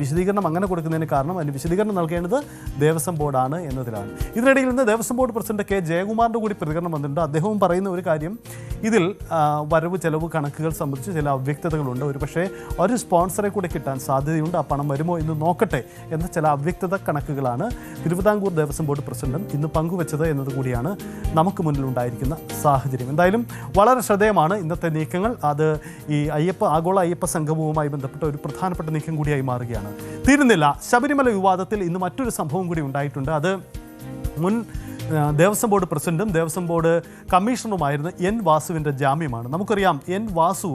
വിശദീകരണം അങ്ങനെ കൊടുക്കുന്നതിന് കാരണം അതിന് വിശദീകരണം നൽകേണ്ടത് ദേവസ്വം ബോർഡാണ് എന്നതിലാണ്. ഇതിനിടയിൽ നിന്ന് ദേവസ്വം ബോർഡ് പ്രസിഡന്റ് K ജയകുമാറിൻ്റെ കൂടി പ്രതികരണം വന്നിട്ടുണ്ട്. അദ്ദേഹവും പറയുന്ന ഒരു കാര്യം, ഇതിൽ വരവ് ചെലവ് കണക്കുകൾ സംബന്ധിച്ച് ചില അവ്യക്തതകളുണ്ട്. ഒരുപക്ഷെ ഒരു സ്പോൺസറെ കൂടി കിട്ടാൻ സാധ്യതയുണ്ട്. ആ പണം വരുമോ എന്ന് നോക്കട്ടെ എന്ന ചില അവ്യക്തത കണക്കുകളാണ് തിരുവിതാംകൂർ ദേവസ്വം ബോർഡ് പ്രസിഡന്റും ഇന്ന് പങ്കുവച്ചത് എന്നതുകൂടിയാണ് നമുക്ക് മുന്നിലുണ്ടായിരിക്കുന്ന സാഹചര്യം. എന്തായാലും വളരെ ശ്രദ്ധേയമാണ് ഇന്നത്തെ നീക്കങ്ങൾ. അത് ഈ ആഗോള അയ്യപ്പ സംഗമവുമായി ബന്ധപ്പെട്ട ഒരു പ്രധാനപ്പെട്ട നീക്കം കൂടിയായി മാറുകയാണ്. തീരുന്നില്ല. ശബരിമല വിവാദത്തിൽ ഇന്ന് മറ്റൊരു സംഭവം കൂടി ഉണ്ടായിട്ടുണ്ട്. അത് മുൻ ദേവസ്വം ബോർഡ് പ്രസിഡന്റും ദേവസ്വം ബോർഡ് കമ്മീഷണറുമായിരുന്ന N വാസുവിൻ്റെ ജാമ്യമാണ്. നമുക്കറിയാം, N വാസു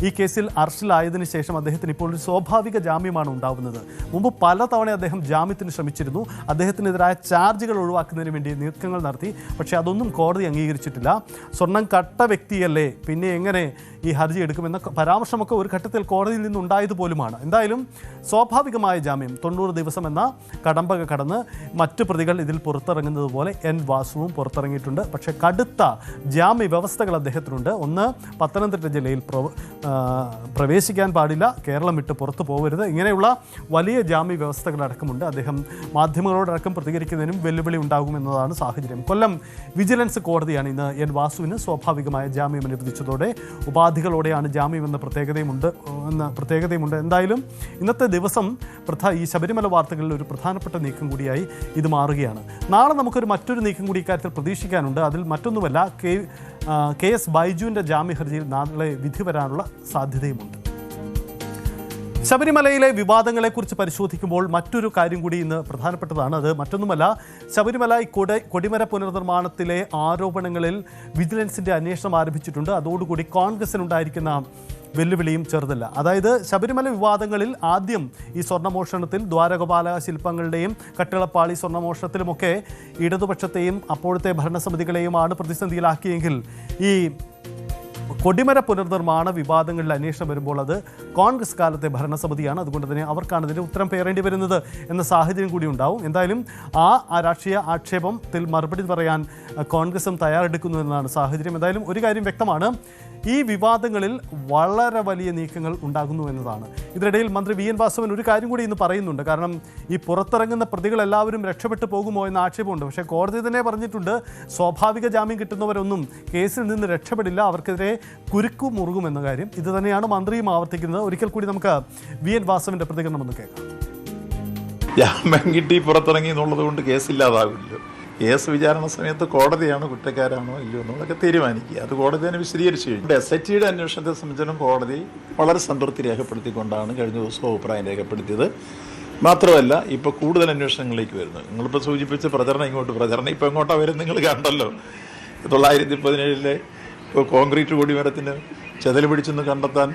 ഈ കേസിൽ അറസ്റ്റിലായതിനു ശേഷം അദ്ദേഹത്തിന് ഇപ്പോൾ ഒരു സ്വാഭാവിക ജാമ്യമാണ് ഉണ്ടാവുന്നത്. മുമ്പ് പലതവണ അദ്ദേഹം ജാമ്യത്തിന് ശ്രമിച്ചിരുന്നു. അദ്ദേഹത്തിനെതിരായ ചാർജുകൾ ഒഴിവാക്കുന്നതിന് വേണ്ടി നീക്കങ്ങൾ നടത്തി. പക്ഷേ അതൊന്നും കോടതി അംഗീകരിച്ചിട്ടില്ല. സ്വർണം കട്ട വ്യക്തിയല്ലേ, പിന്നെ എങ്ങനെ ഈ ഹർജി എടുക്കുമെന്ന പരാമർശമൊക്കെ ഒരു ഘട്ടത്തിൽ കോടതിയിൽ നിന്നുണ്ടായതുപോലുമാണ്. എന്തായാലും സ്വാഭാവികമായ ജാമ്യം 90 ദിവസം എന്ന കടമ്പക കടന്ന് മറ്റു പ്രതികൾ ഇതിൽ പുറത്തിറങ്ങുന്നത് പോലെ N വാസുവും പുറത്തിറങ്ങിയിട്ടുണ്ട്. പക്ഷേ കടുത്ത ജാമ്യ വ്യവസ്ഥകൾ അദ്ദേഹത്തിനുണ്ട്. ഒന്ന്, പത്തനംതിട്ട ജില്ലയിൽ പ്രവേശിക്കാൻ പാടില്ല, കേരളം വിട്ട് പുറത്തു പോകരുത്, ഇങ്ങനെയുള്ള വലിയ ജാമ്യ വ്യവസ്ഥകളടക്കമുണ്ട്. അദ്ദേഹം മാധ്യമങ്ങളോടക്കം പ്രതികരിക്കുന്നതിനും വെല്ലുവിളി ഉണ്ടാകുമെന്നതാണ് സാഹചര്യം. കൊല്ലം വിജിലൻസ് കോടതിയാണ് ഇന്ന് N വാസുവിന് സ്വാഭാവികമായ ജാമ്യം അനുവദിച്ചതോടെ ഉപാധികളോടെയാണ് ജാമ്യം എന്ന പ്രത്യേകതയുമുണ്ട്. എന്തായാലും ഇന്നത്തെ ദിവസം ഈ ശബരിമല വാർത്തകളിൽ ഒരു പ്രധാനപ്പെട്ട നീക്കം കൂടിയായി ഇത് മാറുകയാണ്. നാളെ നമുക്കൊരു മറ്റൊരു നീക്കം കൂടി ഇക്കാര്യത്തിൽ പ്രതീക്ഷിക്കാനുണ്ട്. അതിൽ മറ്റൊന്നുമല്ല, KS ബൈജുവിൻ്റെ ജാമ്യ ഹർജിയിൽ നാളെ വിധി വരാനുള്ള സാധ്യതയുമുണ്ട്. ശബരിമലയിലെ വിവാദങ്ങളെക്കുറിച്ച് പരിശോധിക്കുമ്പോൾ മറ്റൊരു കാര്യം കൂടി ഇന്ന് പ്രധാനപ്പെട്ടതാണ്. അത് മറ്റൊന്നുമല്ല, ശബരിമല കൊടിമര പുനർനിർമ്മാണത്തിലെ ആരോപണങ്ങളിൽ വിജിലൻസിൻ്റെ അന്വേഷണം ആരംഭിച്ചിട്ടുണ്ട്. അതോടുകൂടി കോൺഗ്രസിനുണ്ടായിരിക്കുന്ന വെല്ലുവിളിയും ചെറുതല്ല. അതായത് ശബരിമല വിവാദങ്ങളിൽ ആദ്യം ഈ സ്വർണ്ണമോഷണത്തിൽ ദ്വാരകപാല ശില്പങ്ങളുടെയും കട്ടിളപ്പാളി സ്വർണ്ണമോഷണത്തിലുമൊക്കെ ഇടതുപക്ഷത്തെയും അപ്പോഴത്തെ ഭരണസമിതികളെയുമാണ് പ്രതിസന്ധിയിലാക്കിയെങ്കിൽ ഈ കൊടിമര പുനർനിർമ്മാണ വിവാദങ്ങളിൽ അന്വേഷണം വരുമ്പോൾ അത് കോൺഗ്രസ് കാലത്തെ ഭരണസമിതിയാണ്. അതുകൊണ്ട് തന്നെ അവർക്കാണ് ഇതിന് ഉത്തരം പേറേണ്ടി വരുന്നത് എന്ന സാഹചര്യം കൂടി ഉണ്ടാവും. എന്തായാലും ആ രാഷ്ട്രീയ ആക്ഷേപത്തിൽ മറുപടി പറയാൻ കോൺഗ്രസും തയ്യാറെടുക്കുന്നു എന്നതാണ് സാഹചര്യം. എന്തായാലും ഒരു കാര്യം വ്യക്തമാണ്, ഈ വിവാദങ്ങളിൽ വളരെ വലിയ നീക്കങ്ങൾ ഉണ്ടാകുന്നു എന്നതാണ്. ഇതിനിടയിൽ മന്ത്രി വി എൻ വാസവൻ ഒരു കാര്യം കൂടി ഇന്ന് പറയുന്നുണ്ട്. കാരണം ഈ പുറത്തിറങ്ങുന്ന പ്രതികളെല്ലാവരും രക്ഷപ്പെട്ടു പോകുമോ എന്ന ആക്ഷേപമുണ്ട്. പക്ഷേ കോടതി തന്നെ പറഞ്ഞിട്ടുണ്ട്, സ്വാഭാവിക ജാമ്യം കിട്ടുന്നവരൊന്നും കേസിൽ നിന്ന് രക്ഷപ്പെടില്ല, അവർക്കെതിരെ കുരുക്കു മുറുകുമെന്ന കാര്യം. ഇത് തന്നെയാണ് മന്ത്രിയും ആവർത്തിക്കുന്നത്. ഒരിക്കൽ കൂടി നമുക്ക് വി എൻ വാസവന്റെ പ്രതികരണം ഒന്ന് കേൾക്കാം. ജാമ്യം കിട്ടി പുറത്തിറങ്ങി എന്നുള്ളത് കൊണ്ട് കേസില്ലാതാവില്ല. കേസ് വിചാരണ സമയത്ത് കോടതിയാണ് കുറ്റക്കാരാണോ ഇല്ലയോ എന്നുള്ളതൊക്കെ തീരുമാനിക്കുക. അത് കോടതി തന്നെ വിശദീകരിച്ചു കഴിഞ്ഞു. SITയുടെ അന്വേഷണത്തെ സംബന്ധിച്ചിടത്തോളം കോടതി വളരെ സംതൃപ്തി രേഖപ്പെടുത്തിക്കൊണ്ടാണ് കഴിഞ്ഞ ദിവസം അഭിപ്രായം രേഖപ്പെടുത്തിയത്. മാത്രമല്ല ഇപ്പോൾ കൂടുതൽ അന്വേഷണങ്ങളിലേക്ക് വരുന്നു. നിങ്ങളിപ്പോൾ സൂചിപ്പിച്ച പ്രചരണം ഇപ്പോൾ എങ്ങോട്ടാണ് വരുന്നത് നിങ്ങൾ കണ്ടല്ലോ. 917 ഇപ്പോൾ കോൺക്രീറ്റ് കൊടിമരത്തിന് ചെതൽ പിടിച്ചെന്ന് കണ്ടെത്താൻ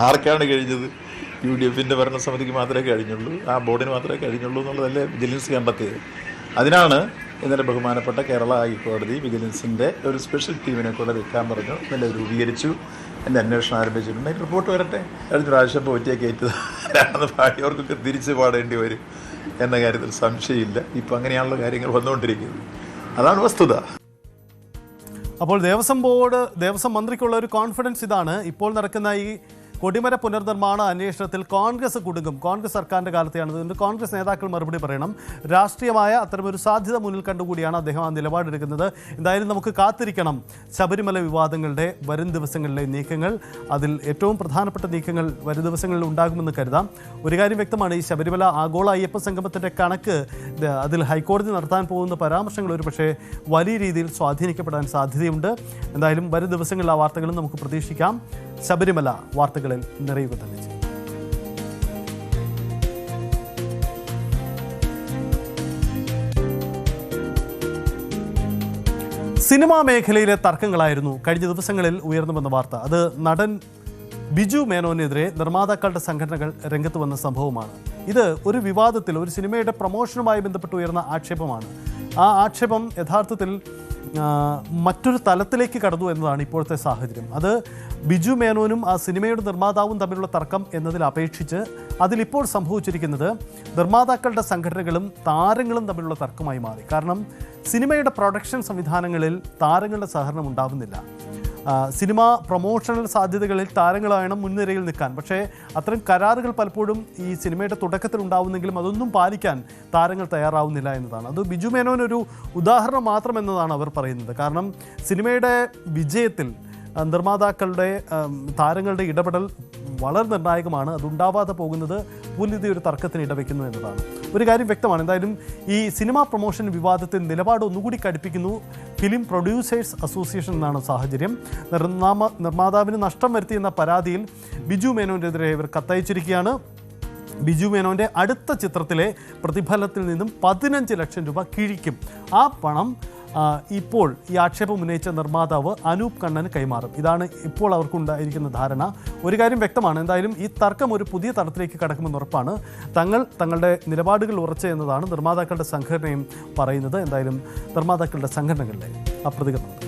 ആർക്കാണ് കഴിഞ്ഞത്? UDFന്റെ ഭരണസമിതിക്ക് മാത്രമേ കഴിഞ്ഞുള്ളൂ, ആ ബോർഡിന് മാത്രമേ കഴിഞ്ഞുള്ളൂ എന്നുള്ളതല്ലേ വിജിലൻസ് കണ്ടെത്തിയത്. അതിനാണ് ഇന്നലെ ബഹുമാനപ്പെട്ട കേരള ഹൈക്കോടതി വിജിലൻസിൻ്റെ ഒരു സ്പെഷ്യൽ ടീമിനെ കൂടെ വെക്കാൻ പറഞ്ഞു. ഇന്നലെ രൂപീകരിച്ചു, എൻ്റെ അന്വേഷണം ആരംഭിച്ചിട്ടുണ്ട്. അതിന് റിപ്പോർട്ട് വരട്ടെ. കഴിഞ്ഞ പ്രാവശ്യം പോറ്റിയെ കയറ്റതാണെന്ന് പാടിയവർക്കൊക്കെ തിരിച്ചു പാടേണ്ടി വരും എന്ന കാര്യത്തിൽ സംശയമില്ല. ഇപ്പം അങ്ങനെയാണുള്ള കാര്യങ്ങൾ വന്നുകൊണ്ടിരിക്കുന്നത്. അതാണ് വസ്തുത. അപ്പോൾ ദേവസ്വം മന്ത്രിക്കുള്ള ഒരു കോൺഫിഡൻസ് ഇതാണ്. ഇപ്പോൾ നടക്കുന്ന ഈ കൊടിമര പുനർനിർമ്മാണ അന്വേഷണത്തിൽ കോൺഗ്രസ് കുടുങ്ങും. കോൺഗ്രസ് സർക്കാരിൻ്റെ കാലത്തെയാണ്. അതുകൊണ്ട് കോൺഗ്രസ് നേതാക്കൾ മറുപടി പറയണം. രാഷ്ട്രീയമായ അത്തരമൊരു സാധ്യത മുന്നിൽ കണ്ടുകൂടിയാണ് അദ്ദേഹം ആ നിലപാടെടുക്കുന്നത്. എന്തായാലും നമുക്ക് കാത്തിരിക്കണം ശബരിമല വിവാദങ്ങളുടെ വരും ദിവസങ്ങളിലെ നീക്കങ്ങൾ. അതിൽ ഏറ്റവും പ്രധാനപ്പെട്ട നീക്കങ്ങൾ വരും ദിവസങ്ങളിൽ ഉണ്ടാകുമെന്ന് കരുതാം. ഒരു കാര്യം വ്യക്തമാണ്, ഈ ശബരിമല ആഗോള അയ്യപ്പ സംഗമത്തിൻ്റെ കണക്ക് അതിൽ ഹൈക്കോടതി നടത്താൻ പോകുന്ന പരാമർശങ്ങൾ ഒരു പക്ഷേ വലിയ രീതിയിൽ സ്വാധീനിക്കപ്പെടാൻ സാധ്യതയുണ്ട്. എന്തായാലും വരും ദിവസങ്ങളിൽ ആ വാർത്തകളും നമുക്ക് പ്രതീക്ഷിക്കാം. ശബരിമല വാർത്തകളിൽ നിറയുക തന്നെ ചെയ്യും. സിനിമാ മേഖലയിലെ തർക്കങ്ങളായിരുന്നു കഴിഞ്ഞ ദിവസങ്ങളിൽ ഉയർന്നു വന്ന വാർത്ത. അത് നടൻ ബിജു മേനോനെതിരെ നിർമ്മാതാക്കളുടെ സംഘടനകൾ രംഗത്ത് വന്ന സംഭവമാണ്. ഇത് ഒരു വിവാദത്തിൽ, ഒരു സിനിമയുടെ പ്രൊമോഷനുമായി ബന്ധപ്പെട്ട് ഉയർന്ന ആക്ഷേപമാണ്. ആ ആക്ഷേപം യഥാർത്ഥത്തിൽ മറ്റൊരു തലത്തിലേക്ക് കടന്നു എന്നതാണ് ഇപ്പോഴത്തെ സാഹചര്യം. അത് ബിജു മേനോനും ആ സിനിമയുടെ നിർമ്മാതാവും തമ്മിലുള്ള തർക്കം എന്നതിൽ അപേക്ഷിച്ച് അതിലിപ്പോൾ സംഭവിച്ചിരിക്കുന്നത് നിർമ്മാതാക്കളുടെ സംഘടനകളും താരങ്ങളും തമ്മിലുള്ള തർക്കമായി മാറി. കാരണം സിനിമയുടെ പ്രൊഡക്ഷൻ സംവിധാനങ്ങളിൽ താരങ്ങളുടെ സഹകരണം ഉണ്ടാവുന്നില്ല. സിനിമ പ്രൊമോഷണൽ സാധ്യതകളിൽ താരങ്ങളാണ് മുൻനിരയിൽ നിൽക്കാൻ. പക്ഷേ അത്തരം കരാറുകൾ പലപ്പോഴും ഈ സിനിമയുടെ തുടക്കത്തിൽ ഉണ്ടാവുന്നെങ്കിലും അതൊന്നും പാലിക്കാൻ താരങ്ങൾ തയ്യാറാവുന്നില്ല എന്നതാണ്. അത് ബിജു മേനോനൊരു ഉദാഹരണം മാത്രമെന്നതാണ് അവർ പറയുന്നത്. കാരണം സിനിമയുടെ വിജയത്തിൽ നിർമ്മാതാക്കളുടെ താരങ്ങളുടെ ഇടപെടൽ വളരെ നിർണായകമാണ്. അതുണ്ടാവാതെ പോകുന്നത് പുലിതി ഒരു തർക്കത്തിന് ഇടവെക്കുന്നു എന്നതാണ്. ഒരു കാര്യം വ്യക്തമാണ്, എന്തായാലും ഈ സിനിമാ പ്രൊമോഷൻ വിവാദത്തിൽ നിലപാട് ഒന്നുകൂടി കടുപ്പിക്കുന്നു ഫിലിം പ്രൊഡ്യൂസേഴ്സ് അസോസിയേഷൻ എന്നാണ് സാഹചര്യം. നിർമ്മാതാവിന് നഷ്ടം വരുത്തിയെന്ന പരാതിയിൽ ബിജു മേനോനെതിരെ ഇവർ കത്തയച്ചിരിക്കുകയാണ്. ബിജു മേനോൻ്റെ അടുത്ത ചിത്രത്തിലെ പ്രതിഫലത്തിൽ നിന്നും 15 ലക്ഷം രൂപ കിഴിക്കും. ആ പണം ഇപ്പോൾ ഈ ആക്ഷേപം ഉന്നയിച്ച നിർമ്മാതാവ് അനൂപ് കണ്ണന് കൈമാറും. ഇതാണ് ഇപ്പോൾ അവർക്കുണ്ടായിരിക്കുന്ന ധാരണ. ഒരു കാര്യം വ്യക്തമാണ്, എന്തായാലും ഈ തർക്കം ഒരു പുതിയ തലത്തിലേക്ക് കടക്കുമെന്ന് ഉറപ്പാണ്. തങ്ങളുടെ നിലപാടുകൾ ഉറച്ച എന്നതാണ് നിർമ്മാതാക്കളുടെ സംഘടനയും പറയുന്നത്. എന്തായാലും നിർമ്മാതാക്കളുടെ സംഘടനകളുടെ ആ പ്രതികരണം.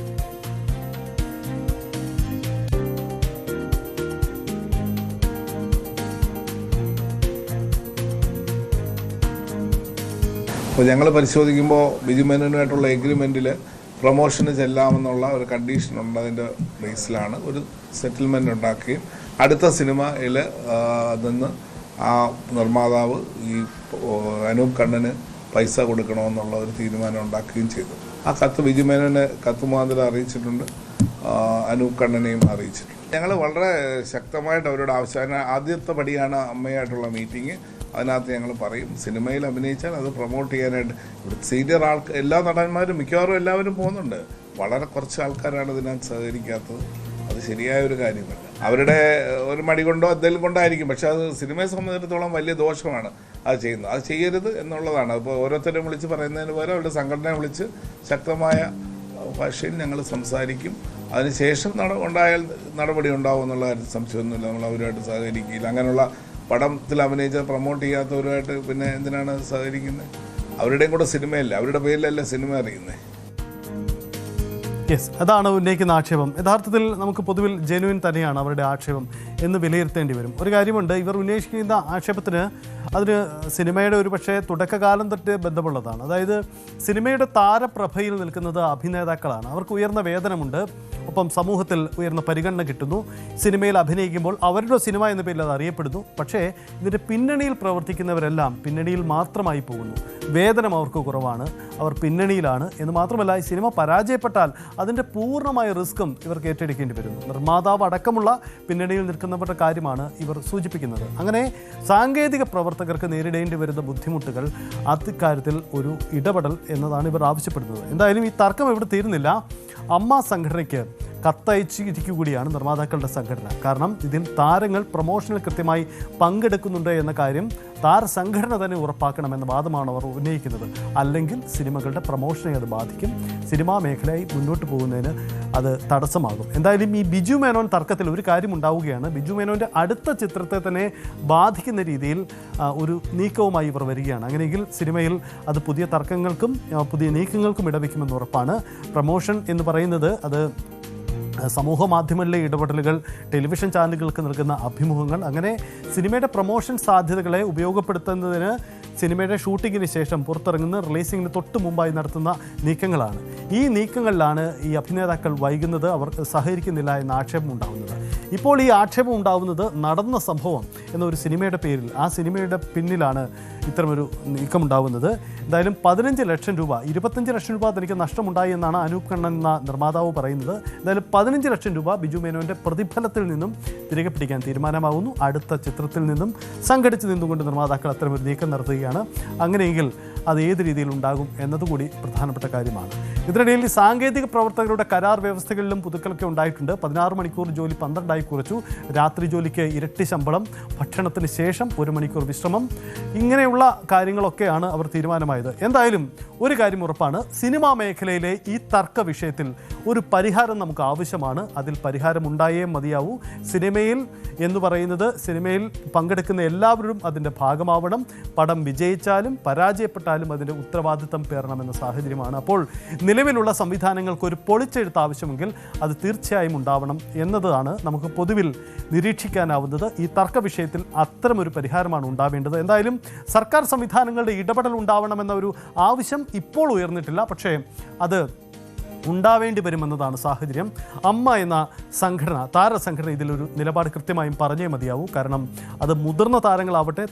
അപ്പോൾ ഞങ്ങൾ പരിശോധിക്കുമ്പോൾ ബിജു മേനോനുമായിട്ടുള്ള എഗ്രിമെൻറ്റിൽ പ്രൊമോഷന് ചെല്ലാമെന്നുള്ള ഒരു കണ്ടീഷനുണ്ട്. അതിൻ്റെ ബേസിലാണ് ഒരു സെറ്റിൽമെൻ്റ് ഉണ്ടാക്കുകയും അടുത്ത സിനിമയിൽ നിന്ന് ആ നിർമ്മാതാവ് ഈ അനൂപ് കണ്ണന് പൈസ കൊടുക്കണമെന്നുള്ള ഒരു തീരുമാനം ഉണ്ടാക്കുകയും ചെയ്തു. ആ കത്ത് ബിജു മേനോനെ കത്ത് മുഖാന്തരം അറിയിച്ചിട്ടുണ്ട്, അനൂപ് കണ്ണനെയും അറിയിച്ചിട്ടുണ്ട്. ഞങ്ങൾ വളരെ ശക്തമായിട്ട് അവരോട് ആവശ്യം, ആദ്യത്തെ പടിയാണ് അമ്മയായിട്ടുള്ള മീറ്റിംഗ്. അതിനകത്ത് ഞങ്ങൾ പറയും, സിനിമയിൽ അഭിനയിച്ചാൽ അത് പ്രൊമോട്ട് ചെയ്യാനായിട്ട് ഇവിടെ സീനിയർ എല്ലാ നടന്മാരും മിക്കവാറും എല്ലാവരും പോകുന്നുണ്ട്. വളരെ കുറച്ച് ആൾക്കാരാണ് ഇതിനകത്ത് സഹകരിക്കാത്തത്. അത് ശരിയായ ഒരു കാര്യമല്ല. അവരുടെ ഒരു മടി കൊണ്ടോ എന്തെങ്കിലും കൊണ്ടായിരിക്കും, പക്ഷെ അത് സിനിമയെ സംബന്ധിച്ചിടത്തോളം വലിയ ദോഷമാണ് അത് ചെയ്യുന്നത്. അത് ചെയ്യരുത് എന്നുള്ളതാണ്. അപ്പോൾ ഓരോരുത്തരെയും വിളിച്ച് പറയുന്നതിന് പകരം അവരുടെ സംഘടനയെ വിളിച്ച് ശക്തമായ ഭാഷയിൽ ഞങ്ങൾ സംസാരിക്കും. അതിനുശേഷം ഉണ്ടായാൽ നടപടി ഉണ്ടാവും എന്നുള്ള കാര്യത്തിൽ സംശയമൊന്നുമില്ല. നമ്മൾ അവരുമായിട്ട് സഹകരിക്കില്ല. അങ്ങനെയുള്ള പടത്തിൽ അഭിനയിച്ച പ്രൊമോട്ട് ചെയ്യാത്തവരുമായിട്ട് പിന്നെ എന്തിനാണ് സഹകരിക്കുന്നത്? അവരുടെയും കൂടെ സിനിമയല്ല, അവരുടെ പേരിലല്ല സിനിമ അറിയുന്നത്. യെസ്, അതാണ് ഉന്നയിക്കുന്ന ആക്ഷേപം. യഥാർത്ഥത്തിൽ നമുക്ക് പൊതുവിൽ ജെനുവിൻ തന്നെയാണ് അവരുടെ ആക്ഷേപം എന്ന് വിലയിരുത്തേണ്ടി വരും. ഒരു കാര്യമുണ്ട്, ഇവർ ഉന്നയിക്കുന്ന ആക്ഷേപത്തിന് അതിന് സിനിമയുടെ ഒരു പക്ഷേ തുടക്കകാലം തൊട്ട് ബന്ധമുള്ളതാണ്. അതായത് സിനിമയുടെ താരപ്രഭയിൽ നിൽക്കുന്നത് അഭിനേതാക്കളാണ്. അവർക്ക് ഉയർന്ന വേതനമുണ്ട്, ഒപ്പം സമൂഹത്തിൽ ഉയർന്ന പരിഗണന കിട്ടുന്നു. സിനിമയിൽ അഭിനയിക്കുമ്പോൾ അവരുടെ സിനിമ എന്ന പേരിൽ അത് അറിയപ്പെടുന്നു. പക്ഷേ ഇതിൻ്റെ പിന്നണിയിൽ പ്രവർത്തിക്കുന്നവരെല്ലാം പിന്നണിയിൽ മാത്രമായി പോകുന്നു. വേതനം അവർക്ക് കുറവാണ്, അവർ പിന്നണിയിലാണ് എന്ന് മാത്രമല്ല, ഈ സിനിമ പരാജയപ്പെട്ടാൽ അതിൻ്റെ പൂർണ്ണമായ റിസ്ക്കും ഇവർക്ക് ഏറ്റെടുക്കേണ്ടി വരുന്നു. നിർമ്മാതാവ് അടക്കമുള്ള പിന്നണിയിൽ നിൽക്കുന്നവരുടെ കാര്യമാണ് ഇവർ സൂചിപ്പിക്കുന്നത്. അങ്ങനെ സാങ്കേതിക പ്രവർത്തകർക്ക് നേരിടേണ്ടി വരുന്ന ബുദ്ധിമുട്ടുകൾ, അക്കാര്യത്തിൽ ഒരു ഇടപെടൽ എന്നതാണ് ഇവർ ആവശ്യപ്പെടുന്നത്. എന്തായാലും ഈ തർക്കം ഇവിടെ തീരുന്നില്ല. അമ്മ സംഘടനയ്ക്ക് കത്തയച്ചിരിക്കുകയാണ് നിർമ്മാതാക്കളുടെ സംഘടന. കാരണം ഇതിൽ താരങ്ങൾ പ്രൊമോഷനിൽ കൃത്യമായി പങ്കെടുക്കുന്നുണ്ട് എന്ന കാര്യം താരസംഘടന തന്നെ ഉറപ്പാക്കണമെന്ന വാദമാണ് അവർ ഉന്നയിക്കുന്നത്. അല്ലെങ്കിൽ സിനിമകളുടെ പ്രൊമോഷനെ അത് ബാധിക്കും, സിനിമാ മേഖലയായി മുന്നോട്ട് പോകുന്നതിന് അത് തടസ്സമാകും. എന്തായാലും ഈ ബിജു മേനോൻ തർക്കത്തിൽ ഒരു കാര്യം ഉണ്ടാവുകയാണ്. ബിജു മേനോൻ്റെ അടുത്ത ചിത്രത്തെ തന്നെ ബാധിക്കുന്ന രീതിയിൽ ഒരു നീക്കവുമായി ഇവർ വരികയാണ്. അങ്ങനെയെങ്കിൽ സിനിമയിൽ അത് പുതിയ തർക്കങ്ങൾക്കും പുതിയ നീക്കങ്ങൾക്കും ഇടവയ്ക്കുമെന്ന് ഉറപ്പാണ്. പ്രൊമോഷൻ എന്ന് പറയുന്നത് അത് സമൂഹ മാധ്യമങ്ങളിലെ ഇടപെടലുകൾ, ടെലിവിഷൻ ചാനലുകൾക്ക് നൽകുന്ന അഭിമുഖങ്ങൾ, അങ്ങനെ സിനിമയുടെ പ്രൊമോഷൻ സാധ്യതകളെ ഉപയോഗപ്പെടുത്തുന്നതിന് സിനിമയുടെ ഷൂട്ടിങ്ങിന് ശേഷം പുറത്തിറങ്ങുന്ന റിലീസിങ്ങിന് തൊട്ട് മുമ്പായി നടത്തുന്ന നീക്കങ്ങളാണ്. ഈ നീക്കങ്ങളിലാണ് ഈ അഭിനേതാക്കൾ വൈകുന്നത്, അവർ സഹകരിക്കുന്നില്ല എന്ന ആക്ഷേപം ഉണ്ടാകുന്നത്. ഇപ്പോൾ ഈ ആക്ഷേപം ഉണ്ടാകുന്നത് നടന്ന സംഭവം എന്നൊരു സിനിമയുടെ പേരിൽ, ആ സിനിമയുടെ പിന്നിലാണ് ഇത്തരമൊരു നീക്കമുണ്ടാകുന്നത്. എന്തായാലും 15 ലക്ഷം രൂപ, 25 ലക്ഷം രൂപ തനിക്ക് നഷ്ടമുണ്ടായി എന്നാണ് അനൂപ് കണ്ണൻ എന്ന നിർമ്മാതാവ് പറയുന്നത്. എന്തായാലും 15 ലക്ഷം രൂപ ബിജു മേനോൻ്റെ പ്രതിഫലത്തിൽ നിന്നും തിരികെ പിടിക്കാൻ തീരുമാനമാകുന്നു. അടുത്ത ചിത്രത്തിൽ നിന്നും സംഘടിച്ച് നിന്നുകൊണ്ട് നിർമ്മാതാക്കൾ അത്തരമൊരു നീക്കം നടത്തുകയാണ്. അങ്ങനെയെങ്കിൽ അത് ഏത് രീതിയിൽ ഉണ്ടാകും എന്നതുകൂടി പ്രധാനപ്പെട്ട കാര്യമാണ്. ഇതിനിടയിൽ ഈ സാങ്കേതിക പ്രവർത്തകരുടെ കരാർ വ്യവസ്ഥകളിലും പുതുക്കലൊക്കെ ഉണ്ടായിട്ടുണ്ട്. 16 മണിക്കൂർ ജോലി 12 കുറച്ചു, രാത്രി ജോലിക്ക് ഇരട്ടി ശമ്പളം, ഭക്ഷണത്തിന് ശേഷം 1 മണിക്കൂർ വിശ്രമം, ഇങ്ങനെയുള്ള കാര്യങ്ങളൊക്കെയാണ് അവർ തീരുമാനമായത്. എന്തായാലും ഒരു കാര്യം ഉറപ്പാണ്, സിനിമാ മേഖലയിലെ ഈ തർക്ക വിഷയത്തിൽ ഒരു പരിഹാരം നമുക്ക് ആവശ്യമാണ്. അതിൽ പരിഹാരം ഉണ്ടായേ മതിയാവൂ. സിനിമയിൽ എന്ന് പറയുന്നത്, സിനിമയിൽ പങ്കെടുക്കുന്ന എല്ലാവരും അതിൻ്റെ ഭാഗമാവണം. പടം വിജയിച്ചാലും പരാജയപ്പെട്ടാലും അതിൻ്റെ ഉത്തരവാദിത്തം പേറണമെന്ന സാഹചര്യമാണ്. അപ്പോൾ നിലവിലുള്ള സംവിധാനങ്ങൾക്ക് ഒരു പൊളിച്ചെഴുത്ത് ആവശ്യമെങ്കിൽ അത് തീർച്ചയായും ഉണ്ടാവണം എന്നതാണ് നമുക്ക് പൊതുവിൽ നിരീക്ഷിക്കാനാവുന്നത്. ഈ തർക്ക വിഷയത്തിൽ അത്തരമൊരു പരിഹാരമാണ് ഉണ്ടാവേണ്ടത്. എന്തായാലും സർക്കാർ സംവിധാനങ്ങളുടെ ഇടപെടൽ ഉണ്ടാവണമെന്ന ഒരു ആവശ്യം ഇപ്പോൾ ഉയർന്നിട്ടില്ല, പക്ഷേ അത് ഉണ്ടാവേണ്ടി വരുമെന്നതാണ് സാഹചര്യം. അമ്മ എന്ന സംഘടന, താരസംഘടന ഇതിലൊരു നിലപാട് കൃത്യമായും പറഞ്ഞേ മതിയാവൂ. കാരണം അത് മുതിർന്ന താരങ്ങളാവട്ടെ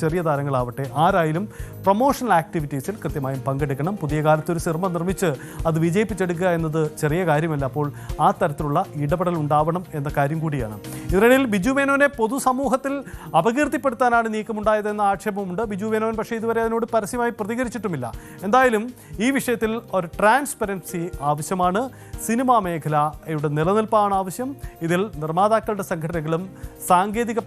ചെറിയ താരങ്ങളാവട്ടെ ആരായാലും പ്രൊമോഷണൽ ആക്ടിവിറ്റീസിൽ കൃത്യമായും പങ്കെടുക്കണം. പുതിയ കാലത്ത് ഒരു സിനിമ നിർമ്മിച്ച് അത് വിജയിപ്പിച്ചെടുക്കുക എന്നത് ചെറിയ കാര്യമല്ല. അപ്പോൾ ആ തരത്തിലുള്ള ഇടപെടൽ ഉണ്ടാവണം എന്ന കാര്യം കൂടിയാണ്. ഇതിനിടയിൽ ബിജു മേനോനെ പൊതുസമൂഹത്തിൽ അപകീർത്തിപ്പെടുത്താനാണ് നീക്കമുണ്ടായതെന്ന ആക്ഷേപമുണ്ട്. ബിജു മേനോൻ പക്ഷേ ഇതുവരെ അതിനോട് പരസ്യമായി പ്രതികരിച്ചിട്ടുമില്ല. എന്തായാലും ഈ വിഷയത്തിൽ ഒരു ട്രാൻസ്പെറൻസി ആവശ്യമാണ്. സിനിമാ മേഖലയുടെ നിലനിൽപ്പാണ് ആവശ്യം. ഇതിൽ നിർമ്മാതാക്കളുടെ സംഘടനകളും സാങ്കേതിക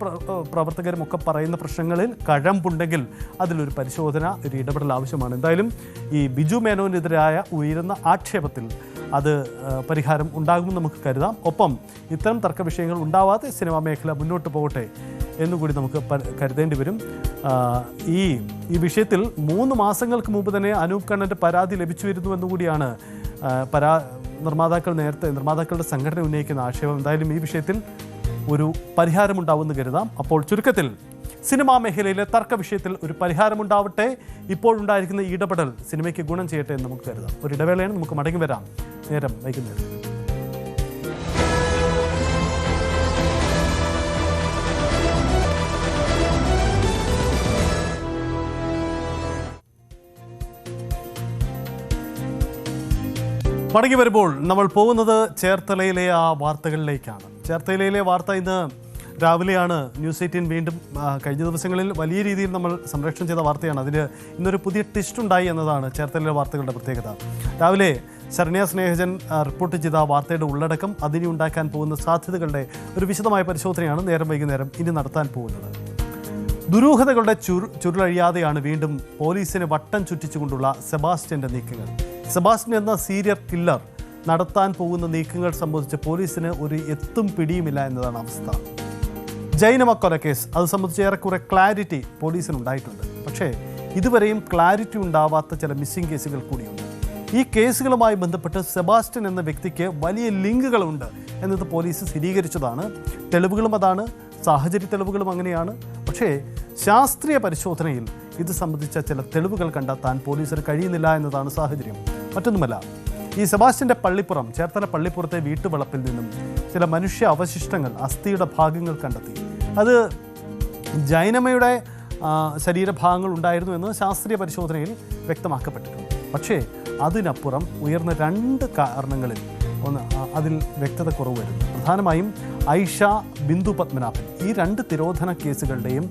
പ്രവർത്തകരും ഒക്കെ പറയുന്ന പ്രശ്നങ്ങളിൽ കഴമ്പുണ്ടെങ്കിൽ അതിലൊരു പരിശോധന, ഒരു ഇടപെടൽ ആവശ്യമാണ്. എന്തായാലും ഈ ബിജു മേനോനെതിരായ ഉയരുന്ന ആക്ഷേപത്തിൽ അത് പരിഹാരം ഉണ്ടാകുമെന്ന് നമുക്ക് കരുതാം. ഒപ്പം ഇത്തരം തർക്ക വിഷയങ്ങൾ ഉണ്ടാവാതെ സിനിമാ മേഖല മുന്നോട്ട് പോകട്ടെ എന്നുകൂടി നമുക്ക് കരുതേണ്ടി വരും. ഈ വിഷയത്തിൽ 3 മാസങ്ങൾക്ക് മുമ്പ് തന്നെ അനൂപ് കണ്ണൻ്റെ പരാതി ലഭിച്ചു എന്നുകൂടിയാണ് നിർമ്മാതാക്കളുടെ സംഘടന ഉന്നയിക്കുന്ന ആക്ഷേപം. എന്തായാലും ഈ വിഷയത്തിൽ ഒരു പരിഹാരമുണ്ടാവുമെന്ന് കരുതാം. അപ്പോൾ ചുരുക്കത്തിൽ സിനിമാ മേഖലയിലെ തർക്ക വിഷയത്തിൽ ഒരു പരിഹാരമുണ്ടാവട്ടെ. ഇപ്പോഴുണ്ടായിരിക്കുന്ന ഇടപെടൽ സിനിമയ്ക്ക് ഗുണം ചെയ്യട്ടെ എന്ന് നമുക്ക് കരുതാം. ഒരു ഇടവേളയാണ്, നമുക്ക് മടങ്ങി വരാം നേരം വൈകുന്നേരം. മടങ്ങി വരുമ്പോൾ നമ്മൾ പോകുന്നത് ചേർത്തലയിലെ ആ വാർത്തകളിലേക്കാണ്. ചേർത്തലയിലെ വാർത്ത ഇന്ന് രാവിലെയാണ് ന്യൂസ് 18 വീണ്ടും കഴിഞ്ഞ ദിവസങ്ങളിൽ വലിയ രീതിയിൽ നമ്മൾ സംരക്ഷണം ചെയ്ത വാർത്തയാണ്. അതിന് ഇന്നൊരു പുതിയ ട്വിസ്റ്റ് ഉണ്ടായി എന്നതാണ് ചേർത്തലയിലെ വാർത്തകളുടെ പ്രത്യേകത. രാവിലെ ശരണ്യ സ്നേഹജൻ റിപ്പോർട്ട് ചെയ്ത വാർത്തയുടെ ഉള്ളടക്കം, അതിനി ഉണ്ടാക്കാൻ പോകുന്ന സാധ്യതകളുടെ ഒരു വിശദമായ പരിശോധനയാണ് നേരം വൈകുന്നേരം ഇനി നടത്താൻ പോകുന്നത്. ദുരൂഹതകളുടെ ചുരുളഴിയാതെയാണ് വീണ്ടും പോലീസിനെ വട്ടം ചുറ്റിച്ചുകൊണ്ടുള്ള സെബാസ്റ്റ്യൻ്റെ നീക്കങ്ങൾ. സെബാസ്റ്റ്യൻ എന്ന സീരിയൽ കില്ലർ നടത്താൻ പോകുന്ന നീക്കങ്ങൾ സംബന്ധിച്ച് പോലീസിന് ഒരു എത്തും പിടിയുമില്ല എന്നതാണ് അവസ്ഥ. ജൈനമക്കൊല കേസ് അത് സംബന്ധിച്ച് ഏറെക്കുറെ ക്ലാരിറ്റി പോലീസിനുണ്ടായിട്ടുണ്ട്. പക്ഷേ ഇതുവരെയും ക്ലാരിറ്റി ഉണ്ടാവാത്ത ചില മിസ്സിംഗ് കേസുകൾ കൂടിയുണ്ട്. ഈ കേസുകളുമായി ബന്ധപ്പെട്ട് സെബാസ്റ്റ്യൻ എന്ന വ്യക്തിക്ക് വലിയ ലിങ്കുകളുണ്ട് എന്നത് പോലീസ് സ്ഥിരീകരിച്ചതാണ്. തെളിവുകളും അതാണ്, സാഹചര്യ തെളിവുകളും അങ്ങനെയാണ്. പക്ഷേ ശാസ്ത്രീയ പരിശോധനയിൽ ഇത് സംബന്ധിച്ച ചില തെളിവുകൾ കണ്ടെത്താൻ പോലീസിന് കഴിയുന്നില്ല എന്നതാണ് സാഹചര്യം. മറ്റൊന്നുമല്ല, ഈ സെബാസ്റ്റ്യൻ്റെ പള്ളിപ്പുറം, ചേർത്തല പള്ളിപ്പുറത്തെ വീട്ടുവളപ്പിൽ നിന്നും ചില മനുഷ്യ അവശിഷ്ടങ്ങൾ, അസ്ഥിയുടെ ഭാഗങ്ങൾ കണ്ടെത്തി. അത് ജൈനമ്മയുടെ ശരീരഭാഗങ്ങൾ ഉണ്ടായിരുന്നു എന്ന് ശാസ്ത്രീയ പരിശോധനയിൽ വ്യക്തമാക്കപ്പെട്ടിട്ടുണ്ട്. പക്ഷേ അതിനപ്പുറം ഉയർന്ന 2 കാരണങ്ങളിൽ അതിൽ വ്യക്തത കുറവ് വരുന്നു. പ്രധാനമായും ഐഷ, ബിന്ദു പത്മനാഭൻ ഈ 2 തിരോധന കേസുകളുടെയും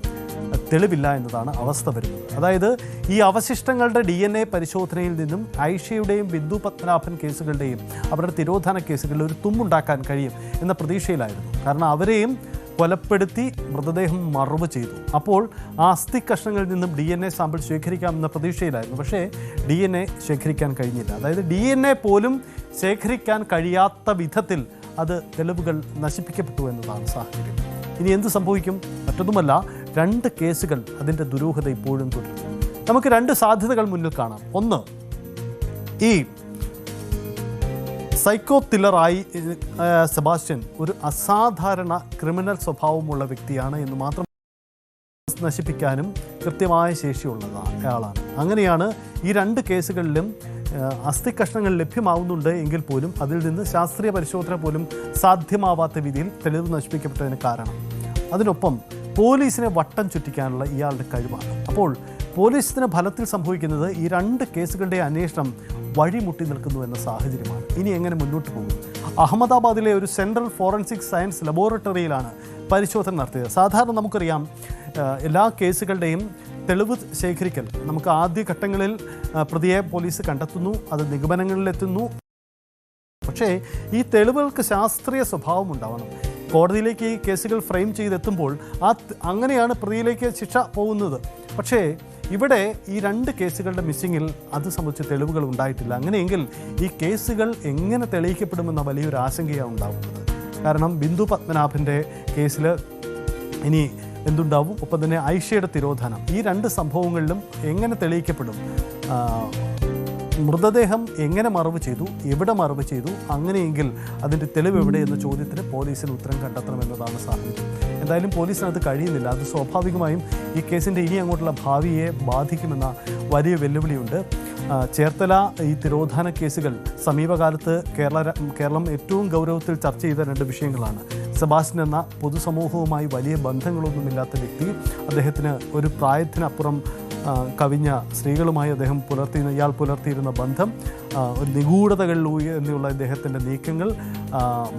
തെളിവില്ല എന്നതാണ് അവസ്ഥ വരുന്നത്. അതായത് ഈ അവശിഷ്ടങ്ങളുടെ DNA പരിശോധനയിൽ നിന്നും ഐഷയുടെയും ബിന്ദു പത്മനാഭൻ കേസുകളുടെയും അവരുടെ തിരോധാന കേസുകളിൽ ഒരു തുമ്പുണ്ടാക്കാൻ കഴിയും എന്ന പ്രതീക്ഷയിലായിരുന്നു. കാരണം അവരെയും കൊലപ്പെടുത്തി മൃതദേഹം മറവ് ചെയ്തു. അപ്പോൾ ആ അസ്ഥി കഷ്ണങ്ങളിൽ നിന്നും DNA സാമ്പിൾ ശേഖരിക്കാമെന്ന പ്രതീക്ഷയിലായിരുന്നു. പക്ഷേ DNA ശേഖരിക്കാൻ കഴിഞ്ഞില്ല. അതായത് DNA പോലും ശേഖരിക്കാൻ കഴിയാത്ത വിധത്തിൽ അത് തെളിവുകൾ നശിപ്പിക്കപ്പെട്ടു എന്നതാണ് സാഹചര്യം. ഇനി എന്ത് സംഭവിക്കും? മറ്റൊന്നുമല്ല, 2 കേസുകൾ അതിൻ്റെ ദുരൂഹത ഇപ്പോഴും തുടരുന്നു. നമുക്ക് 2 സാധ്യതകൾ മുന്നിൽ കാണാം. ഒന്ന്, ഈ സൈക്കോ തില്ലറായി സെബാസ്റ്റ്യൻ ഒരു അസാധാരണ ക്രിമിനൽ സ്വഭാവമുള്ള വ്യക്തിയാണ് എന്ന് മാത്രം നശിപ്പിക്കാനും കൃത്യമായ ശേഷിയുള്ള ആളാണ്. അങ്ങനെയാണ് ഈ 2 കേസുകളിലും അസ്ഥി കഷ്ണങ്ങൾ ലഭ്യമാവുന്നുണ്ട് എങ്കിൽ പോലും അതിൽ നിന്ന് ശാസ്ത്രീയ പരിശോധന പോലും സാധ്യമാവാത്ത രീതിയിൽ തെളിവ് നശിപ്പിക്കപ്പെട്ടതിന് കാരണം. അതിനൊപ്പം പോലീസിനെ വട്ടം ചുറ്റിക്കാനുള്ള ഇയാളുടെ കഴിവാണ്. അപ്പോൾ പോലീസിന് ഫലത്തിൽ സംഭവിക്കുന്നത് ഈ 2 കേസുകളുടെ അന്വേഷണം വഴിമുട്ടി നിൽക്കുന്നു എന്ന സാഹചര്യമാണ്. ഇനി എങ്ങനെ മുന്നോട്ട് പോകും? അഹമ്മദാബാദിലെ ഒരു സെൻട്രൽ ഫോറൻസിക് സയൻസ് ലബോറട്ടറിയിലാണ് പരിശോധന നടത്തിയത്. സാധാരണ നമുക്കറിയാം, എല്ലാ കേസുകളുടെയും തെളിവ് ശേഖരിക്കൽ നമുക്ക് ആദ്യഘട്ടങ്ങളിൽ പ്രതിയെ പോലീസ് കണ്ടെത്തുന്നു, അത് നിഗമനങ്ങളിലെത്തുന്നു. പക്ഷേ ഈ തെളിവുകൾക്ക് ശാസ്ത്രീയ സ്വഭാവം ഉണ്ടാവണം. കോടതിയിലേക്ക് ഈ കേസുകൾ ഫ്രെയിം ചെയ്തെത്തുമ്പോൾ അങ്ങനെയാണ് പ്രതിയിലേക്ക് ശിക്ഷ പോകുന്നത്. പക്ഷേ ഇവിടെ ഈ 2 കേസുകളുടെ മിസ്സിങ്ങിൽ അത് സംബന്ധിച്ച തെളിവുകൾ ഉണ്ടായിട്ടില്ല. അങ്ങനെയെങ്കിൽ ഈ കേസുകൾ എങ്ങനെ തെളിയിക്കപ്പെടുമെന്ന വലിയൊരു ആശങ്കയാണ് ഉണ്ടാകുന്നത്. കാരണം ബിന്ദു പത്മനാഭൻ്റെ കേസിൽ ഇനി എന്തുണ്ടാവും? ഒപ്പം തന്നെ ഐഷയുടെ തിരോധാനം, ഈ 2 സംഭവങ്ങളിലും എങ്ങനെ തെളിയിക്കപ്പെടും? മൃതദേഹം എങ്ങനെ മറവ് ചെയ്തു, എവിടെ മറവ് ചെയ്തു, അങ്ങനെയെങ്കിൽ അതിൻ്റെ തെളിവ് എവിടെ എന്ന ചോദ്യത്തിന് പോലീസിന് ഉത്തരം കണ്ടെത്തണമെന്നതാണ് സാഹചര്യം. എന്തായാലും പോലീസിന് അത് കഴിയുന്നില്ല. അത് സ്വാഭാവികമായും ഈ കേസിൻ്റെ ഇനി അങ്ങോട്ടുള്ള ഭാവിയെ ബാധിക്കുമെന്ന വലിയ വെല്ലുവിളിയുണ്ട്. ചേർത്തല ഈ തിരോധാന കേസുകൾ സമീപകാലത്ത് കേരളം ഏറ്റവും ഗൗരവത്തിൽ ചർച്ച ചെയ്ത 2 വിഷയങ്ങളാണ്. സെബാസ്റ്റ്യൻ എന്ന പൊതുസമൂഹവുമായി വലിയ ബന്ധങ്ങളൊന്നുമില്ലാത്ത വ്യക്തി, അദ്ദേഹത്തിന് ഒരു പ്രായത്തിനപ്പുറം കവിഞ്ഞ സ്ത്രീകളുമായി ഇയാൾ പുലർത്തിയിരുന്ന ബന്ധം, ഒരു നിഗൂഢതകളിൽ എന്നുള്ള ഇദ്ദേഹത്തിൻ്റെ നീക്കങ്ങൾ,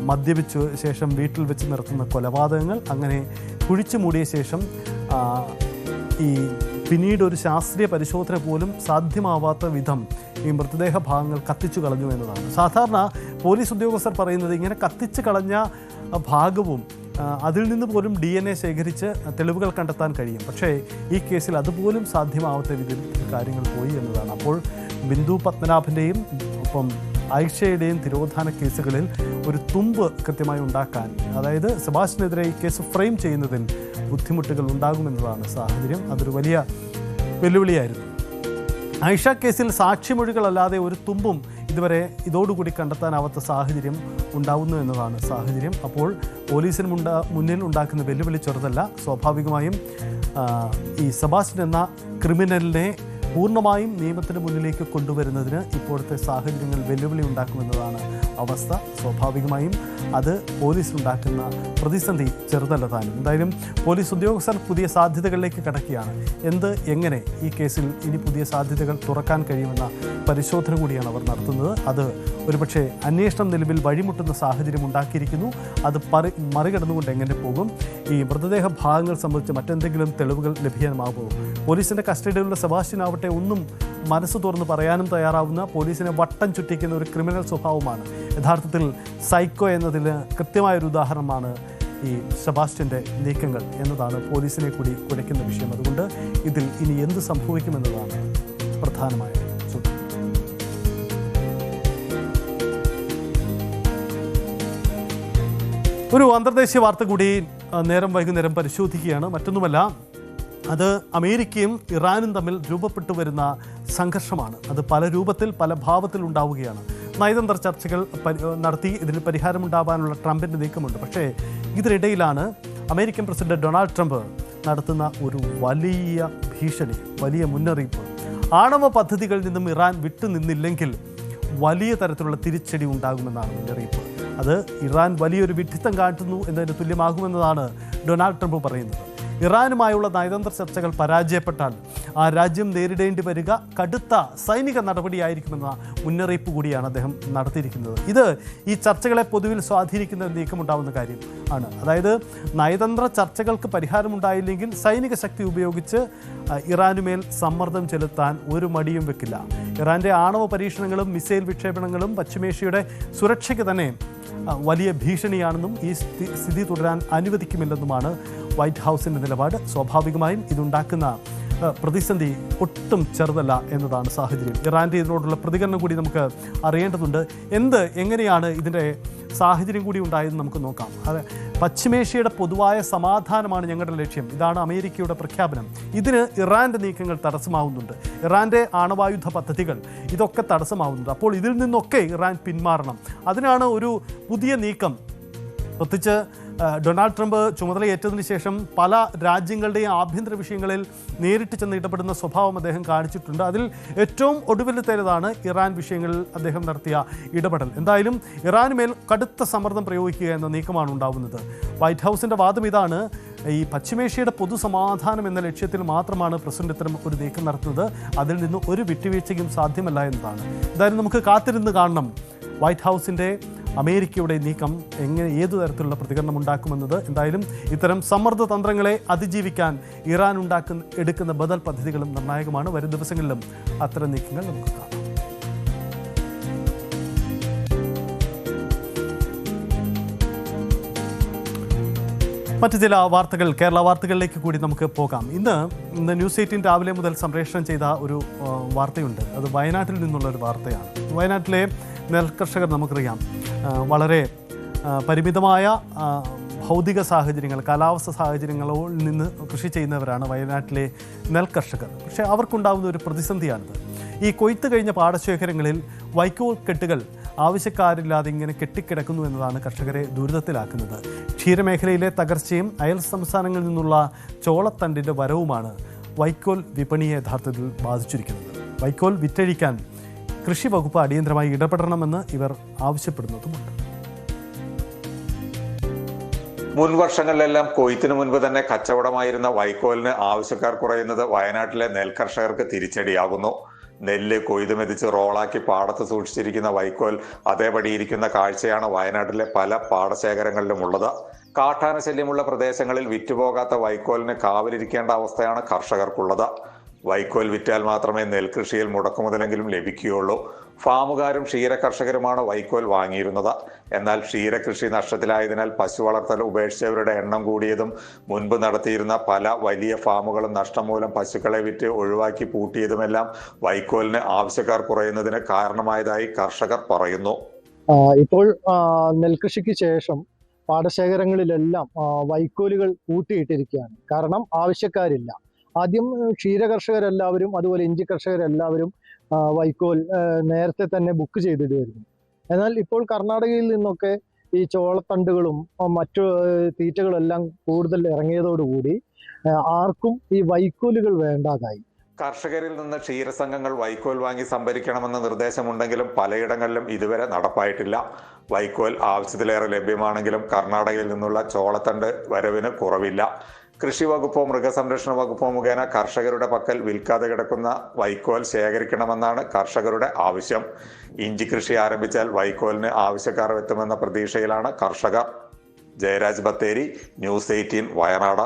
മദ്യപിച്ച ശേഷം വീട്ടിൽ വെച്ച് നടത്തുന്ന കൊലപാതകങ്ങൾ, അങ്ങനെ കുഴിച്ചു മൂടിയ ശേഷം ഈ പിന്നീട് ഒരു ശാസ്ത്രീയ പരിശോധന പോലും സാധ്യമാവാത്ത വിധം ഈ മൃതദേഹ ഭാഗങ്ങൾ കത്തിച്ചു കളഞ്ഞു എന്നതാണ്. സാധാരണ പോലീസ് ഉദ്യോഗസ്ഥർ പറയുന്നത് ഇങ്ങനെ കത്തിച്ചു കളഞ്ഞ ഭാഗവും അതിൽ നിന്ന് പോലും DNA ശേഖരിച്ച് തെളിവുകൾ കണ്ടെത്താൻ കഴിയും. പക്ഷേ ഈ കേസിൽ അതുപോലും സാധ്യമാവാത്ത രീതിയിൽ കാര്യങ്ങൾ പോയി എന്നതാണ്. അപ്പോൾ ബിന്ദു പത്മനാഭൻ്റെയും ഒപ്പം ഐഷയുടെയും തിരോധാന കേസുകളിൽ ഒരു തുമ്പ് കൃത്യമായി ഉണ്ടാക്കാൻ, അതായത് സെബാസ്റ്റ്യനെതിരെ ഈ കേസ് ഫ്രെയിം ചെയ്യുന്നതിൽ ബുദ്ധിമുട്ടുകൾ ഉണ്ടാകുമെന്നതാണ് സാഹചര്യം. അതൊരു വലിയ വെല്ലുവിളിയായിരുന്നു. ഐഷ കേസിൽ സാക്ഷിമൊഴികളല്ലാതെ ഒരു തുമ്പും ഇതുവരെ ഇതോടുകൂടി കണ്ടെത്താനാവാത്ത സാഹചര്യം ഉണ്ടാവുന്നു എന്നതാണ് സാഹചര്യം. അപ്പോൾ പോലീസിന് മുന്നിൽ ഉണ്ടാക്കുന്ന വെല്ലുവിളി ചെറുതല്ല. സ്വാഭാവികമായും ഈ സെബാസ്റ്റ്യൻ എന്ന ക്രിമിനലിനെ പൂർണ്ണമായും നിയമത്തിന് മുന്നിലേക്ക് കൊണ്ടുവരുന്നതിന് ഇപ്പോഴത്തെ സാഹചര്യങ്ങൾ വെല്ലുവിളി ഉണ്ടാക്കുമെന്നതാണ് അവസ്ഥ. സ്വാഭാവികമായും അത് പോലീസിനുണ്ടാക്കുന്ന പ്രതിസന്ധി ചെറുതല്ല താനും. എന്തായാലും പോലീസ് ഉദ്യോഗസ്ഥർ പുതിയ സാധ്യതകളിലേക്ക് കടക്കുകയാണ്. എങ്ങനെ ഈ കേസിൽ ഇനി പുതിയ സാധ്യതകൾ തുറക്കാൻ കഴിയുമെന്ന പരിശോധന കൂടിയാണ് അവർ നടത്തുന്നത്. അത് ഒരുപക്ഷെ അന്വേഷണം നിലവിൽ വഴിമുട്ടുന്ന സാഹചര്യം ഉണ്ടാക്കിയിരിക്കുന്നു. അത് മറികടന്നുകൊണ്ട് എങ്ങനെ പോകും? ഈ മൃതദേഹ ഭാഗങ്ങൾ സംബന്ധിച്ച് മറ്റെന്തെങ്കിലും തെളിവുകൾ ലഭ്യമാകുമോ? പോലീസിൻ്റെ കസ്റ്റഡിയിലുള്ള സെബാസ്റ്റ്യൻ ആവട്ടെ ഒന്നും മനസ്സ് തുറന്ന് പറയാനും തയ്യാറാവുന്ന, പോലീസിനെ വട്ടം ചുറ്റിക്കുന്ന ഒരു ക്രിമിനൽ സ്വഭാവമാണ്. യഥാർത്ഥത്തിൽ സൈക്കോ എന്നതിന് കൃത്യമായൊരു ഉദാഹരണമാണ് ഈ സെബാസ്റ്റ്യൻ്റെ നീക്കങ്ങൾ എന്നതാണ് പോലീസിനെ കൂടി കുലയ്ക്കുന്ന വിഷയം. അതുകൊണ്ട് ഇതിൽ ഇനി എന്ത് സംഭവിക്കുമെന്നതാണ് പ്രധാനമായ ചോദ്യം. ഒരു അന്തർദേശീയ വാർത്ത കൂടി നേരം വൈകുന്നേരം പരിശോധിക്കുകയാണ്. മറ്റൊന്നുമല്ല, അത് അമേരിക്കയും ഇറാനും തമ്മിൽ രൂപപ്പെട്ടു വരുന്ന സംഘർഷമാണ്. അത് പല രൂപത്തിൽ പല ഭാവത്തിൽ ഉണ്ടാവുകയാണ്. നയതന്ത്ര ചർച്ചകൾ നടത്തി ഇതിന് പരിഹാരമുണ്ടാവാനുള്ള ട്രംപിൻ്റെ നീക്കമുണ്ട്. പക്ഷേ ഇതിനിടയിലാണ് അമേരിക്കൻ പ്രസിഡന്റ് ഡൊണാൾഡ് ട്രംപ് നടത്തുന്ന ഒരു വലിയ ഭീഷണി, വലിയ മുന്നറിയിപ്പ്. ആണവ പദ്ധതികളിൽ നിന്നും ഇറാൻ വിട്ടുനിന്നില്ലെങ്കിൽ വലിയ തരത്തിലുള്ള തിരിച്ചടി ഉണ്ടാകുമെന്നാണ് മുന്നറിയിപ്പ്. അത് ഇറാൻ വലിയൊരു വിഡ്ഢിത്തം കാട്ടുന്നു എന്നതിന് തുല്യമാകുമെന്നതാണ് ഡൊണാൾഡ് ട്രംപ് പറയുന്നത്. ഇറാനുമായുള്ള നയതന്ത്ര ചർച്ചകൾ പരാജയപ്പെട്ടാൽ ആ രാജ്യം നേരിടേണ്ടി വരിക കടുത്ത സൈനിക നടപടിയായിരിക്കുമെന്ന മുന്നറിയിപ്പ് കൂടിയാണ് അദ്ദേഹം നടത്തിയിരിക്കുന്നത്. ഇത് ഈ ചർച്ചകളെ പൊതുവിൽ സ്വാധീനിക്കുന്ന നീക്കമുണ്ടാവുന്ന കാര്യം ആണ്. അതായത് നയതന്ത്ര ചർച്ചകൾക്ക് പരിഹാരമുണ്ടായില്ലെങ്കിൽ സൈനിക ശക്തി ഉപയോഗിച്ച് ഇറാനുമേൽ സമ്മർദ്ദം ചെലുത്താൻ ഒരു മടിയും വെക്കില്ല. ഇറാൻ്റെ ആണവ പരീക്ഷണങ്ങളും മിസൈൽ വിക്ഷേപണങ്ങളും പശ്ചിമേഷ്യയുടെ സുരക്ഷയ്ക്ക് തന്നെ വലിയ ഭീഷണിയാണെന്നും ഈ സ്ഥിതി തുടരാൻ അനുവദിക്കുമില്ലെന്നുമാണ് വൈറ്റ് ഹൗസിൻ്റെ നിലപാട്. സ്വാഭാവികമായും ഇതുണ്ടാക്കുന്ന പ്രതിസന്ധി ഒട്ടും ചെറുതല്ല എന്നതാണ് സാഹചര്യം. ഇറാൻ്റെ ഇതിനോടുള്ള പ്രതികരണം കൂടി നമുക്ക് അറിയേണ്ടതുണ്ട്. എങ്ങനെയാണ് ഇതിൻ്റെ സാഹചര്യം കൂടി ഉണ്ടായതെന്ന് നമുക്ക് നോക്കാം. അത് പശ്ചിമേഷ്യയുടെ പൊതുവായ സമാധാനമാണ് ഞങ്ങളുടെ ലക്ഷ്യം. ഇതാണ് അമേരിക്കയുടെ പ്രഖ്യാപനം. ഇതിന് ഇറാൻ്റെ നീക്കങ്ങൾ തടസ്സമാവുന്നുണ്ട്. ഇറാൻ്റെ ആണവായുധ പദ്ധതികൾ ഇതൊക്കെ തടസ്സമാവുന്നുണ്ട്. അപ്പോൾ ഇതിൽ നിന്നൊക്കെ ഇറാൻ പിന്മാറണം. അതിനാണ് ഒരു പുതിയ നീക്കം. പ്രത്യേകിച്ച് ഡൊണാൾഡ് ട്രംപ് ചുമതലയേറ്റതിന് ശേഷം പല രാജ്യങ്ങളുടെയും ആഭ്യന്തര വിഷയങ്ങളിൽ നേരിട്ട് ചെന്ന് ഇടപെടുന്ന സ്വഭാവം അദ്ദേഹം കാണിച്ചിട്ടുണ്ട്. അതിൽ ഏറ്റവും ഒടുവിലത്തേതാണ് ഇറാൻ വിഷയങ്ങളിൽ അദ്ദേഹം നടത്തിയ ഇടപെടൽ. എന്തായാലും ഇറാനുമേൽ കടുത്ത സമ്മർദ്ദം പ്രയോഗിക്കുക എന്ന നീക്കമാണ് ഉണ്ടാവുന്നത്. വൈറ്റ് ഹൗസിൻ്റെ വാദം ഇതാണ്: ഈ പശ്ചിമേഷ്യയുടെ പൊതുസമാധാനം എന്ന ലക്ഷ്യത്തിൽ മാത്രമാണ് പ്രസിഡന്റ് ഇത്തരം ഒരു നീക്കം നടത്തുന്നത്. അതിൽ നിന്ന് ഒരു വിട്ടുവീഴ്ചയും സാധ്യമല്ല എന്നതാണ്. എന്തായാലും നമുക്ക് കാത്തിരുന്ന് കാണണം വൈറ്റ് ഹൗസിൻ്റെ അമേരിക്കയുടെ നീക്കം ഏതു തരത്തിലുള്ള പ്രതികരണം ഉണ്ടാക്കുമെന്നത്. എന്തായാലും ഇത്തരം സമ്മർദ്ദ തന്ത്രങ്ങളെ അതിജീവിക്കാൻ ഇറാൻ എടുക്കുന്ന ബദൽ പദ്ധതികളും നിർണായകമാണ്. വരും ദിവസങ്ങളിലും അത്തരം നീക്കങ്ങൾ നമുക്ക് കാണാം. മറ്റു ചില വാർത്തകൾ, കേരള വാർത്തകളിലേക്ക് കൂടി നമുക്ക് പോകാം. ഇന്ന് ന്യൂസ് 18 രാവിലെ മുതൽ സംപ്രേഷണം ചെയ്ത ഒരു വാർത്തയുണ്ട്. അത് വയനാട്ടിൽ നിന്നുള്ളൊരു വാർത്തയാണ്. വയനാട്ടിലെ നെൽകർഷകർ നമുക്കറിയാം വളരെ പരിമിതമായ ഭൗതിക സാഹചര്യങ്ങൾ, കാലാവസ്ഥ സാഹചര്യങ്ങളിൽ നിന്ന് കൃഷി ചെയ്യുന്നവരാണ് വയനാട്ടിലെ നെൽകർഷകർ. പക്ഷേ അവർക്കുണ്ടാകുന്ന ഒരു പ്രതിസന്ധിയാണിത്. ഈ കൊയ്ത്ത് കഴിഞ്ഞ പാടശേഖരങ്ങളിൽ വൈക്കോൽ കെട്ടുകൾ ആവശ്യക്കാരില്ലാതെ ഇങ്ങനെ കെട്ടിക്കിടക്കുന്നു എന്നതാണ് കർഷകരെ ദുരിതത്തിലാക്കുന്നത്. ക്ഷീരമേഖലയിലെ തകർച്ചയും അയൽ സംസ്ഥാനങ്ങളിൽ നിന്നുള്ള ചോളത്തണ്ടിൻ്റെ വരവുമാണ് വൈക്കോൽ വിപണിയെ യഥാർത്ഥത്തിൽ ബാധിച്ചിരിക്കുന്നത്. വൈക്കോൽ വിറ്റഴിക്കാൻ കൃഷി വകുപ്പ് അടിയന്തരമായി ഇടപെടണമെന്ന് ഇവർ ആവശ്യപ്പെടുന്നതുമുണ്ട്. മുൻ വർഷങ്ങളിലെല്ലാം കൊയ്ത്തിനു മുൻപ് തന്നെ കച്ചവടമായിരുന്ന വൈക്കോലിന് ആവശ്യക്കാർ കുറയുന്നത് വയനാട്ടിലെ നെൽകർഷകർക്ക് തിരിച്ചടിയാകുന്നു. നെല്ല് കൊയ്തു മെതിച്ച് റോളാക്കി പാടത്ത് സൂക്ഷിച്ചിരിക്കുന്ന വൈക്കോൽ അതേപടി ഇരിക്കുന്ന കാഴ്ചയാണ് വയനാട്ടിലെ പല പാടശേഖരങ്ങളിലും ഉള്ളത്. കാട്ടാന ശല്യമുള്ള പ്രദേശങ്ങളിൽ വിറ്റുപോകാത്ത വൈക്കോലിന് കാവലിരിക്കേണ്ട അവസ്ഥയാണ് കർഷകർക്കുള്ളത്. വൈക്കോൽ വിറ്റാൽ മാത്രമേ നെൽകൃഷിയിൽ മുടക്കുമുതലെങ്കിലും ലഭിക്കുകയുള്ളൂ. ഫാമുകാരും ക്ഷീരകർഷകരുമാണ് വൈക്കോൽ വാങ്ങിയിരുന്നത്. എന്നാൽ ക്ഷീരകൃഷി നഷ്ടത്തിലായതിനാൽ പശു വളർത്തൽ ഉപേക്ഷിച്ചവരുടെ എണ്ണം കൂടിയതും മുൻപ് നടത്തിയിരുന്ന പല വലിയ ഫാമുകളും നഷ്ടം മൂലം പശുക്കളെ വിറ്റ് ഒഴിവാക്കി പൂട്ടിയതുമെല്ലാം വൈക്കോലിന് ആവശ്യക്കാർ കുറയുന്നതിന് കാരണമായതായി കർഷകർ പറയുന്നു. ഇപ്പോൾ നെൽകൃഷിക്ക് ശേഷം പാടശേഖരങ്ങളിലെല്ലാം വൈക്കോലുകൾ കൂട്ടിയിട്ടിരിക്കുകയാണ്. കാരണം ആവശ്യക്കാരില്ല. ആദ്യം ക്ഷീരകർഷകരെല്ലാവരും അതുപോലെ ഇഞ്ചി കർഷകരെല്ലാവരും വൈക്കോൽ നേരത്തെ തന്നെ ബുക്ക് ചെയ്തിടുമായിരുന്നു. എന്നാൽ ഇപ്പോൾ കർണാടകയിൽ നിന്നൊക്കെ ഈ ചോളത്തണ്ടുകളും മറ്റു തീറ്റകളെല്ലാം കൂടുതൽ ഇറങ്ങിയതോടുകൂടി ആർക്കും ഈ വൈക്കോലുകൾ വേണ്ടാതായി. കർഷകരിൽ നിന്ന് ക്ഷീരസംഘങ്ങൾ വൈക്കോൽ വാങ്ങി സംഭരിക്കണമെന്ന നിർദ്ദേശമുണ്ടെങ്കിലും പലയിടങ്ങളിലും ഇതുവരെ നടപ്പായിട്ടില്ല. വൈക്കോൽ ആവശ്യത്തിലേറെ ലഭ്യമാണെങ്കിലും കർണാടകയിൽ നിന്നുള്ള ചോളത്തണ്ട് വരവിന് കുറവില്ല. കൃഷി വകുപ്പോ മൃഗസംരക്ഷണ വകുപ്പോ മുഖേന കർഷകരുടെ പക്കൽ വിൽക്കാതെ കിടക്കുന്ന വൈക്കോൽ ശേഖരിക്കണമെന്നാണ് കർഷകരുടെ ആവശ്യം. ഇഞ്ചി കൃഷി ആരംഭിച്ചാൽ വൈക്കോലിന് ആവശ്യക്കാർ എത്തുമെന്ന പ്രതീക്ഷയിലാണ് കർഷകർ. ജയരാജ് ബത്തേരി, ന്യൂസ് 18 വയനാട്.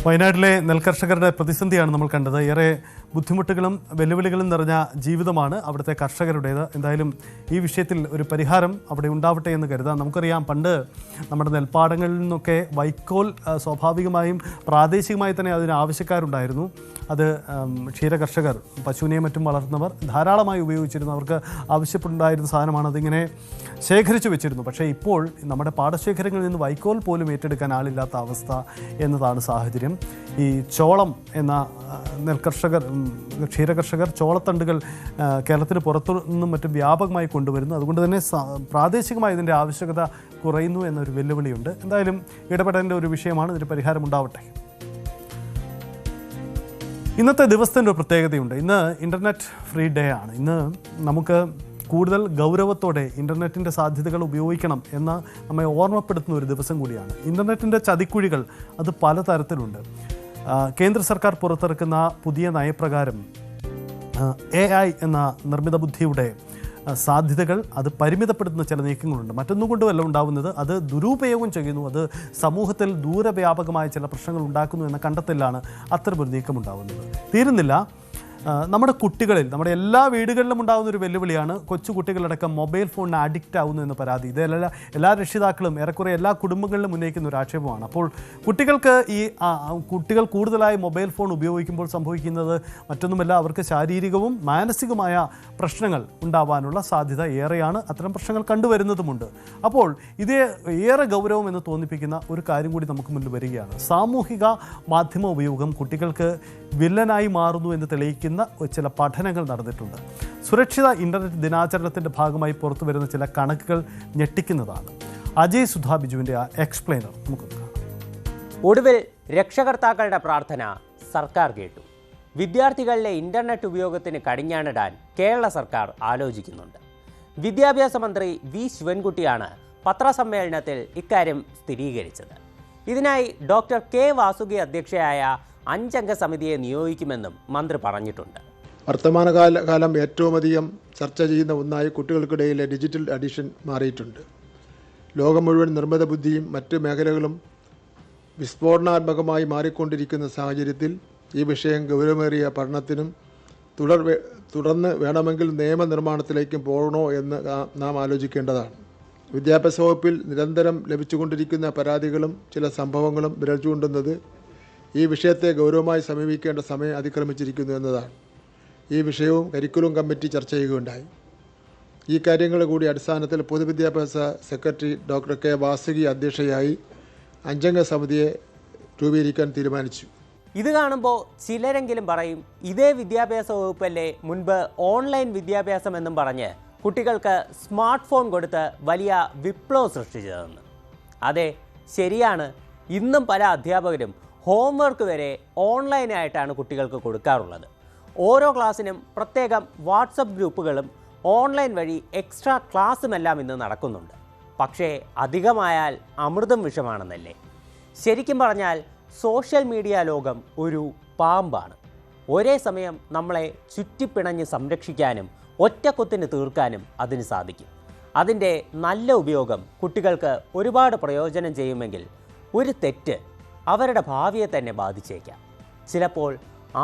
വയനാട്ടിലെ നെൽകർഷകരുടെ പ്രതിസന്ധിയാണ് നമ്മൾ കണ്ടത്. ഏറെ ബുദ്ധിമുട്ടുകളും വെല്ലുവിളികളും നിറഞ്ഞ ജീവിതമാണ് അവിടുത്തെ കർഷകരുടേത്. എന്തായാലും ഈ വിഷയത്തിൽ ഒരു പരിഹാരം അവിടെ ഉണ്ടാവട്ടെ എന്ന് കരുതാം. നമുക്കറിയാം, പണ്ട് നമ്മുടെ നെൽപ്പാടങ്ങളിൽ നിന്നൊക്കെ വൈക്കോൽ സ്വാഭാവികമായും പ്രാദേശികമായി തന്നെ അതിന് ആവശ്യക്കാരുണ്ടായിരുന്നു. അത് ക്ഷീരകർഷകർ, പശുവിനെയും മറ്റും വളർത്തുന്നവർ ധാരാളമായി ഉപയോഗിച്ചിരുന്നു. അവർക്ക് ആവശ്യപ്പെട്ടുണ്ടായിരുന്ന സാധനമാണ്. അതിങ്ങനെ ശേഖരിച്ചു വെച്ചിരുന്നു. പക്ഷേ ഇപ്പോൾ നമ്മുടെ പാടശേഖരങ്ങളിൽ നിന്ന് വൈക്കോൽ പോലും ഏറ്റെടുക്കാൻ ആളില്ലാത്ത അവസ്ഥ എന്നതാണ് സാഹചര്യം. ഈ ചോളം എന്ന ക്ഷീരകർഷകർ ചോളത്തണ്ടുകൾ കേരളത്തിന് പുറത്തു നിന്നും മറ്റും വ്യാപകമായി കൊണ്ടുവരുന്നു. അതുകൊണ്ട് തന്നെ പ്രാദേശികമായി ഇതിൻ്റെ ആവശ്യകത കുറയുന്നു എന്നൊരു വെല്ലുവിളിയുണ്ട്. എന്തായാലും ഇടപെടേണ്ട ഒരു വിഷയമാണ്. ഇതിന് പരിഹാരമുണ്ടാവട്ടെ. ഇന്നത്തെ ദിവസത്തിൻ്റെ ഒരു പ്രത്യേകതയുണ്ട്. ഇന്ന് ഇൻ്റർനെറ്റ് ഫ്രീ ഡേ ആണ്. ഇന്ന് നമുക്ക് കൂടുതൽ ഗൗരവത്തോടെ ഇൻ്റർനെറ്റിൻ്റെ സാധ്യതകൾ ഉപയോഗിക്കണം എന്ന് നമ്മെ ഓർമ്മപ്പെടുത്തുന്ന ഒരു ദിവസം കൂടിയാണ്. ഇൻ്റർനെറ്റിൻ്റെ ചതിക്കുഴികൾ അത് പലതരത്തിലുണ്ട്. കേന്ദ്ര സർക്കാർ പുറത്തിറക്കുന്ന പുതിയ നയപ്രകാരം AI എന്ന നിർമ്മിത ബുദ്ധിയുടെ സാധ്യതകൾ അത് പരിമിതപ്പെടുത്തുന്ന ചില നീക്കങ്ങളുണ്ട്. മറ്റൊന്നും കൊണ്ടുമല്ല ഉണ്ടാവുന്നത്, അത് ദുരുപയോഗം ചെയ്യുന്നു, അത് സമൂഹത്തിൽ ദൂരവ്യാപകമായ ചില പ്രശ്നങ്ങൾ ഉണ്ടാക്കുന്നു എന്ന കണ്ടെത്തലാണ് അത്തരമൊരു നീക്കമുണ്ടാവുന്നത്. തീരുന്നില്ല, നമ്മുടെ കുട്ടികളിൽ, നമ്മുടെ എല്ലാ വീടുകളിലും ഉണ്ടാകുന്ന ഒരു വെല്ലുവിളിയാണ് കൊച്ചു കുട്ടികളടക്കം മൊബൈൽ ഫോണിന് അഡിക്റ്റ് ആവുന്നു എന്ന പരാതി. ഇതെല്ലാം എല്ലാ രക്ഷിതാക്കളും ഏറെക്കുറെ എല്ലാ കുടുംബങ്ങളിലും ഉന്നയിക്കുന്ന ഒരു ആക്ഷേപമാണ്. അപ്പോൾ കുട്ടികൾ കൂടുതലായി മൊബൈൽ ഫോൺ ഉപയോഗിക്കുമ്പോൾ സംഭവിക്കുന്നത് മറ്റൊന്നുമല്ല, അവർക്ക് ശാരീരികവും മാനസികമായ പ്രശ്നങ്ങൾ ഉണ്ടാവാനുള്ള സാധ്യത ഏറെയാണ്. അത്തരം പ്രശ്നങ്ങൾ കണ്ടുവരുന്നതുമുണ്ട്. അപ്പോൾ ഇത് ഏറെ ഗൗരവം എന്ന് തോന്നിപ്പിക്കുന്ന ഒരു കാര്യം കൂടി നമുക്ക് മുന്നിൽ വരികയാണ്. സാമൂഹിക മാധ്യമ ഉപയോഗം കുട്ടികൾക്ക് വില്ലനായി മാറുന്നു എന്ന് തെളിയിക്കുന്ന ചില പഠനങ്ങൾ നടന്നിട്ടുണ്ട്. സുരക്ഷിത ഇന്റർനെറ്റ് ദിനാചരണത്തിന്റെ ഭാഗമായി പുറത്തു വരുന്ന ചില കണക്കുകൾ ഞെട്ടിക്കുന്നതാണ്. അജയ് സുധാ ബിജുവിന്റെ എക്സ്പ്ലെയിനർ നമുക്ക് നോക്കാം. ഒടുവിൽ രക്ഷകർത്താക്കളുടെ പ്രാർത്ഥന സർക്കാർ കേട്ടു. വിദ്യാർത്ഥികളിലെ ഇന്റർനെറ്റ് ഉപയോഗത്തിന് കടിഞ്ഞാണിടാൻ കേരള സർക്കാർ ആലോചിക്കുന്നുണ്ട്. വിദ്യാഭ്യാസ മന്ത്രി വി ശിവൻകുട്ടിയാണ് പത്രസമ്മേളനത്തിൽ ഇക്കാര്യം സ്ഥിരീകരിച്ചത്. ഇതിനായി ഡോക്ടർ കെ വാസുകി അധ്യക്ഷയായ 5 അംഗ സമിതിയെ നിയോഗിക്കുമെന്നും മന്ത്രി പറഞ്ഞിട്ടുണ്ട്. വർത്തമാനകാലം ഏറ്റവും അധികം ചർച്ച ചെയ്യുന്ന ഒന്നായി കുട്ടികൾക്കിടയിലെ ഡിജിറ്റൽ അഡിക്ഷൻ മാറിയിട്ടുണ്ട്. ലോകം മുഴുവൻ നിർമ്മിത ബുദ്ധിയും മറ്റ് മേഖലകളും വിസ്ഫോടനാത്മകമായി മാറിക്കൊണ്ടിരിക്കുന്ന സാഹചര്യത്തിൽ ഈ വിഷയം ഗൗരവമേറിയ പഠനത്തിനും തുടർന്ന് വേണമെങ്കിൽ നിയമനിർമ്മാണത്തിലേക്കും പോകണോ എന്ന് നാം ആലോചിക്കേണ്ടതാണ്. വിദ്യാഭ്യാസ വകുപ്പിൽ നിരന്തരം ലഭിച്ചുകൊണ്ടിരിക്കുന്ന പരാതികളും ചില സംഭവങ്ങളും വിരൽ ചൂണ്ടുന്നത് ഈ വിഷയത്തെ ഗൗരവമായി സമീപിക്കേണ്ട സമയം അതിക്രമിച്ചിരിക്കുന്നു എന്നതാണ്. ഈ വിഷയവും കരിക്കുലം കമ്മിറ്റി ചർച്ച ചെയ്യുകയുണ്ടായി. ഈ കാര്യങ്ങളുടെ കൂടി അടിസ്ഥാനത്തിൽ പൊതുവിദ്യാഭ്യാസ സെക്രട്ടറി ഡോക്ടർ കെ വാസുകി അധ്യക്ഷയായി 5 അംഗ സമിതിയെ രൂപീകരിക്കാൻ തീരുമാനിച്ചു. ഇത് കാണുമ്പോൾ ചിലരെങ്കിലും പറയും, ഇതേ വിദ്യാഭ്യാസ വകുപ്പല്ലേ മുൻപ് ഓൺലൈൻ വിദ്യാഭ്യാസം എന്നും പറഞ്ഞ് കുട്ടികൾക്ക് സ്മാർട്ട് ഫോൺ കൊടുത്ത് വലിയ വിപ്ലവം സൃഷ്ടിച്ചതെന്ന്. അതെ, ശരിയാണ്. ഇന്നും പല അധ്യാപകരും ഹോംവർക്ക് വരെ ഓൺലൈനായിട്ടാണ് കുട്ടികൾക്ക് കൊടുക്കാറുള്ളത്. ഓരോ ക്ലാസ്സിനും പ്രത്യേകം വാട്സപ്പ് ഗ്രൂപ്പുകളും ഓൺലൈൻ വഴി എക്സ്ട്രാ ക്ലാസ്സുമെല്ലാം ഇന്ന് നടക്കുന്നുണ്ട്. പക്ഷേ അധികമായാൽ അമൃതം വിഷമാണെന്നല്ലേ? ശരിക്കും പറഞ്ഞാൽ സോഷ്യൽ മീഡിയ ലോകം ഒരു പാമ്പാണ്. ഒരേ സമയം നമ്മളെ ചുറ്റിപ്പിണഞ്ഞ് സംരക്ഷിക്കാനും ഒറ്റക്കൊത്തിന് തീർക്കാനും അതിന് സാധിക്കും. അതിൻ്റെ നല്ല ഉപയോഗം കുട്ടികൾക്ക് ഒരുപാട് പ്രയോജനം ചെയ്യുമെങ്കിൽ ഒരു തെറ്റ് അവരുടെ ഭാവിയെ തന്നെ ബാധിച്ചേക്കാം. ചിലപ്പോൾ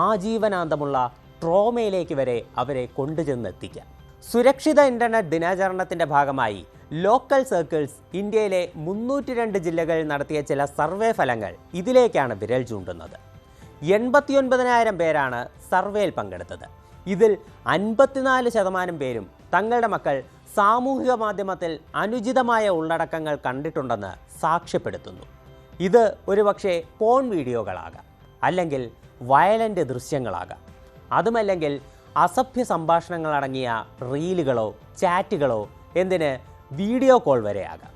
ആജീവനാന്തമുള്ള ട്രോമയിലേക്ക് വരെ അവരെ കൊണ്ടുചെന്നെത്തിക്കാം. സുരക്ഷിത ഇൻ്റർനെറ്റ് ദിനാചരണത്തിൻ്റെ ഭാഗമായി ലോക്കൽ സർക്കിൾസ് ഇന്ത്യയിലെ 302 ജില്ലകളിൽ നടത്തിയ ചില സർവേ ഫലങ്ങൾ ഇതിലേക്കാണ് വിരൽ ചൂണ്ടുന്നത്. 89,000 പേരാണ് സർവേയിൽ പങ്കെടുത്തത്. ഇതിൽ 54% പേരും തങ്ങളുടെ മക്കൾ സാമൂഹിക മാധ്യമത്തിൽ അനുചിതമായ ഉള്ളടക്കങ്ങൾ കണ്ടിട്ടുണ്ടെന്ന് സാക്ഷ്യപ്പെടുത്തുന്നു. ഇത് ഒരുപക്ഷെ പോൺ വീഡിയോകളാകാം, അല്ലെങ്കിൽ വയലൻ്റ് ദൃശ്യങ്ങളാകാം, അതുമല്ലെങ്കിൽ അസഭ്യ സംഭാഷണങ്ങളടങ്ങിയ റീലുകളോ ചാറ്റുകളോ, എന്തിന് വീഡിയോ കോൾ വരെയാകാം.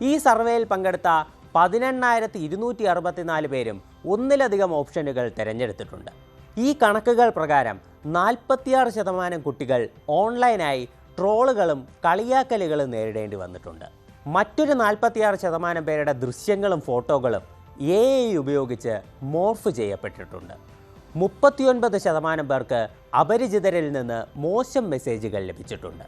ഈ സർവേയിൽ പങ്കെടുത്ത 18,264 പേരും ഒന്നിലധികം ഓപ്ഷനുകൾ തിരഞ്ഞെടുത്തിട്ടുണ്ട്. ഈ കണക്കുകൾ പ്രകാരം 46% കുട്ടികൾ ഓൺലൈനായി ട്രോളുകളും കളിയാക്കലുകളും നേരിടേണ്ടി വന്നിട്ടുണ്ട്. മറ്റൊരു 46% പേരുടെ ദൃശ്യങ്ങളും ഫോട്ടോകളും AI ഉപയോഗിച്ച് മോർഫ് ചെയ്യപ്പെട്ടിട്ടുണ്ട്. 39% പേർക്ക് അപരിചിതരിൽ നിന്ന് മോശം മെസ്സേജുകൾ ലഭിച്ചിട്ടുണ്ട്.